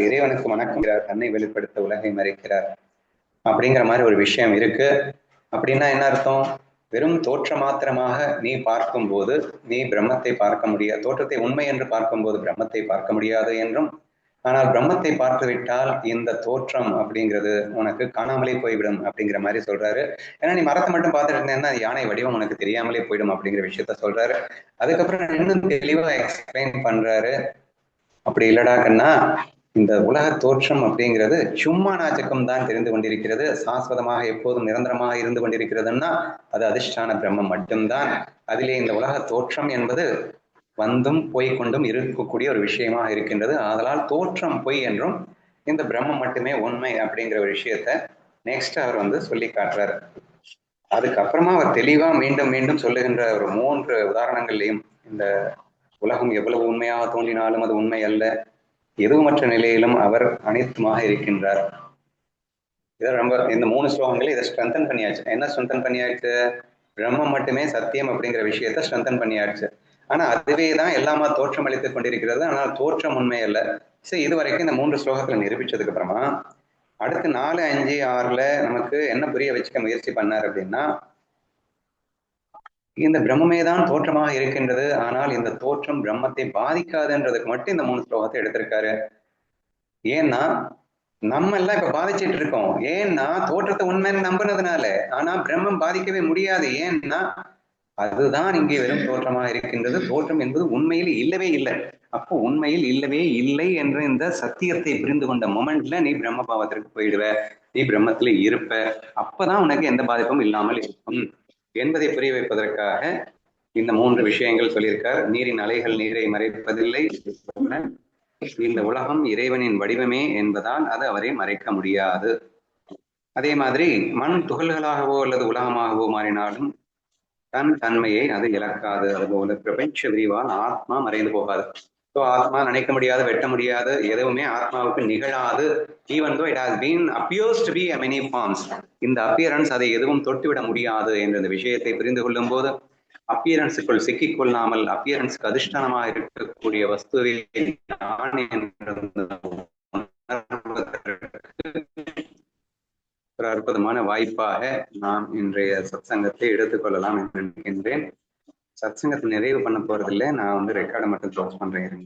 இறைவனுக்கு வணக்கம், தன்னை வெளிப்படுத்த உலகை மறைக்கிறார் அப்படிங்கிற மாதிரி ஒரு விஷயம் இருக்கு. அப்படின்னா என்ன அர்த்தம்? வெறும் தோற்ற மாத்திரமாக நீ பார்க்கும் போது நீ பிரம்மத்தை பார்க்க முடியாது, தோற்றத்தை உண்மை என்று பார்க்கும்போது பிரம்மத்தை பார்க்க முடியாது என்றும், ஆனால் பிரம்மத்தை பார்த்து விட்டால் இந்த தோற்றம் அப்படிங்கிறது உனக்கு காணாமலே போய்விடும் அப்படிங்கிற மாதிரி சொல்றாரு. ஏன்னா நீ மரத்தை மட்டும் பார்த்துட்டு இருந்தேன்னா யானை வடிவம் உனக்கு தெரியாமலே போயிடும் அப்படிங்கிற விஷயத்த சொல்றாரு. அதுக்கப்புறம் இன்னும் தெளிவா எக்ஸ்பிளைன் பண்றாரு. அப்படி இல்லடாக்கன்னா இந்த உலக தோற்றம் அப்படிங்கிறது சும்மா நாச்சக்கம் தான் தெரிந்து கொண்டிருக்கிறது, சாஸ்வதமாக எப்போதும் நிரந்தரமாக இருந்து கொண்டிருக்கிறதுன்னா அது அதிஷ்டான பிரம்மம் மட்டும்தான். அதிலே இந்த உலக தோற்றம் என்பது வந்தும் போய்கொண்டும் இருக்கக்கூடிய ஒரு விஷயமாக இருக்கின்றது. ஆதலால் தோற்றம் பொய் என்றும் இந்த பிரம்மம் மட்டுமே உண்மை அப்படிங்கிற ஒரு விஷயத்த நெக்ஸ்ட் அவர் வந்து சொல்லி காட்டுறாரு. அதுக்கப்புறமா அவர் தெளிவா மீண்டும் மீண்டும் சொல்லுகின்ற ஒரு 3 உதாரணங்கள்லையும் இந்த உலகம் எவ்வளவு உண்மையாக தோன்றினாலும் அது உண்மை அல்ல, எதுவுமற்ற நிலையிலும் அவர் அனைத்துமாக இருக்கின்றார். இதை ரொம்ப இந்த 3 ஸ்லோகங்களை இதை ஸ்ட்ரென்தன் பண்ணியாச்சு. என்ன ஸ்ட்ரென்தன் பண்ணியாச்சு? பிரம்மம் மட்டுமே சத்தியம் அப்படிங்கிற விஷயத்த ஸ்ட்ரென்தன் பண்ணியாச்சு. ஆனா அதுவே தான் எல்லாமா தோற்றம் அளித்துக் கொண்டிருக்கிறது, ஆனால் தோற்றம் உண்மை அல்ல. சரி, இது வரைக்கும் இந்த 3 ஸ்லோகத்துல நிரூபிச்சதுக்கு அப்புறமா அடுத்து 4, 5, 6ல நமக்கு என்ன புரிய வச்சுக்க முயற்சி பண்ணார் அப்படின்னா, இந்த பிரம்மே தான் தோற்றமாக இருக்கின்றது, ஆனால் இந்த தோற்றம் பிரம்மத்தை பாதிக்காதுன்றதுக்கு மட்டும் இந்த 3 ஸ்லோகத்தை எடுத்திருக்காரு. ஏன்னா நம்ம எல்லாம் இப்ப பாதிச்சுட்டு இருக்கோம். ஏன்னா தோற்றத்தை உண்மைன்னு நம்பினதுனால. ஆனா பிரம்மம் பாதிக்கவே முடியாது. ஏன்னா அதுதான் இங்கே வெறும் தோற்றமாக இருக்கின்றது. தோற்றம் என்பது உண்மையில் இல்லவே இல்லை. அப்போ உண்மையில் இல்லவே இல்லை என்ற இந்த சத்தியத்தை புரிந்து கொண்ட மொமெண்ட்ல நீ பிரம்ம பாவத்திற்கு போயிடுவ, நீ பிரம்மத்துல இருப்ப. அப்பதான் உனக்கு எந்த பாதிப்பும் இல்லாமல் இருக்கும் என்பதை புரிய வைப்பதற்காக இந்த 3 விஷயங்கள் சொல்லியிருக்கார். நீரின் அலைகள் நீரை மறைப்பதில்லை, இந்த உலகம் இறைவனின் வடிவமே என்பதால் அது அவரை மறைக்க முடியாது. அதே மாதிரி மண் துகள்களாகவோ அல்லது உலகமாகவோ மாறினாலும் தன் தன்மையை அது இழக்காது. அதுபோல பிரபஞ்ச விரிவால் ஆத்மா மறைந்து போகாது. ஸோ ஆத்மா நினைக்க முடியாது, வெட்ட முடியாது, எதுவுமே ஆத்மாவுக்கு நிகழாது. Even though it has been appears to be a many forms, இந்த அப்பியரன்ஸ் அதை எதுவும் தொட்டுவிட முடியாது என்ற இந்த விஷயத்தை புரிந்து கொள்ளும் போது அப்பியரன்ஸுக்குள் சிக்கிக் கொள்ளாமல் அப்பியரன்ஸுக்கு அதிஷ்டானமாக இருக்கக்கூடிய வஸ்துவை ஒரு அற்புதமான வாய்ப்பாக நாம் இன்றைய சத்சங்கத்தை எடுத்துக்கொள்ளலாம் என்று நினைக்கின்றேன். சத்சங்கத்தை நிறைவு பண்ண போறதில்லை, நான் வந்து ரெக்கார்டை மட்டும் க்ளோஸ் பண்றேன்.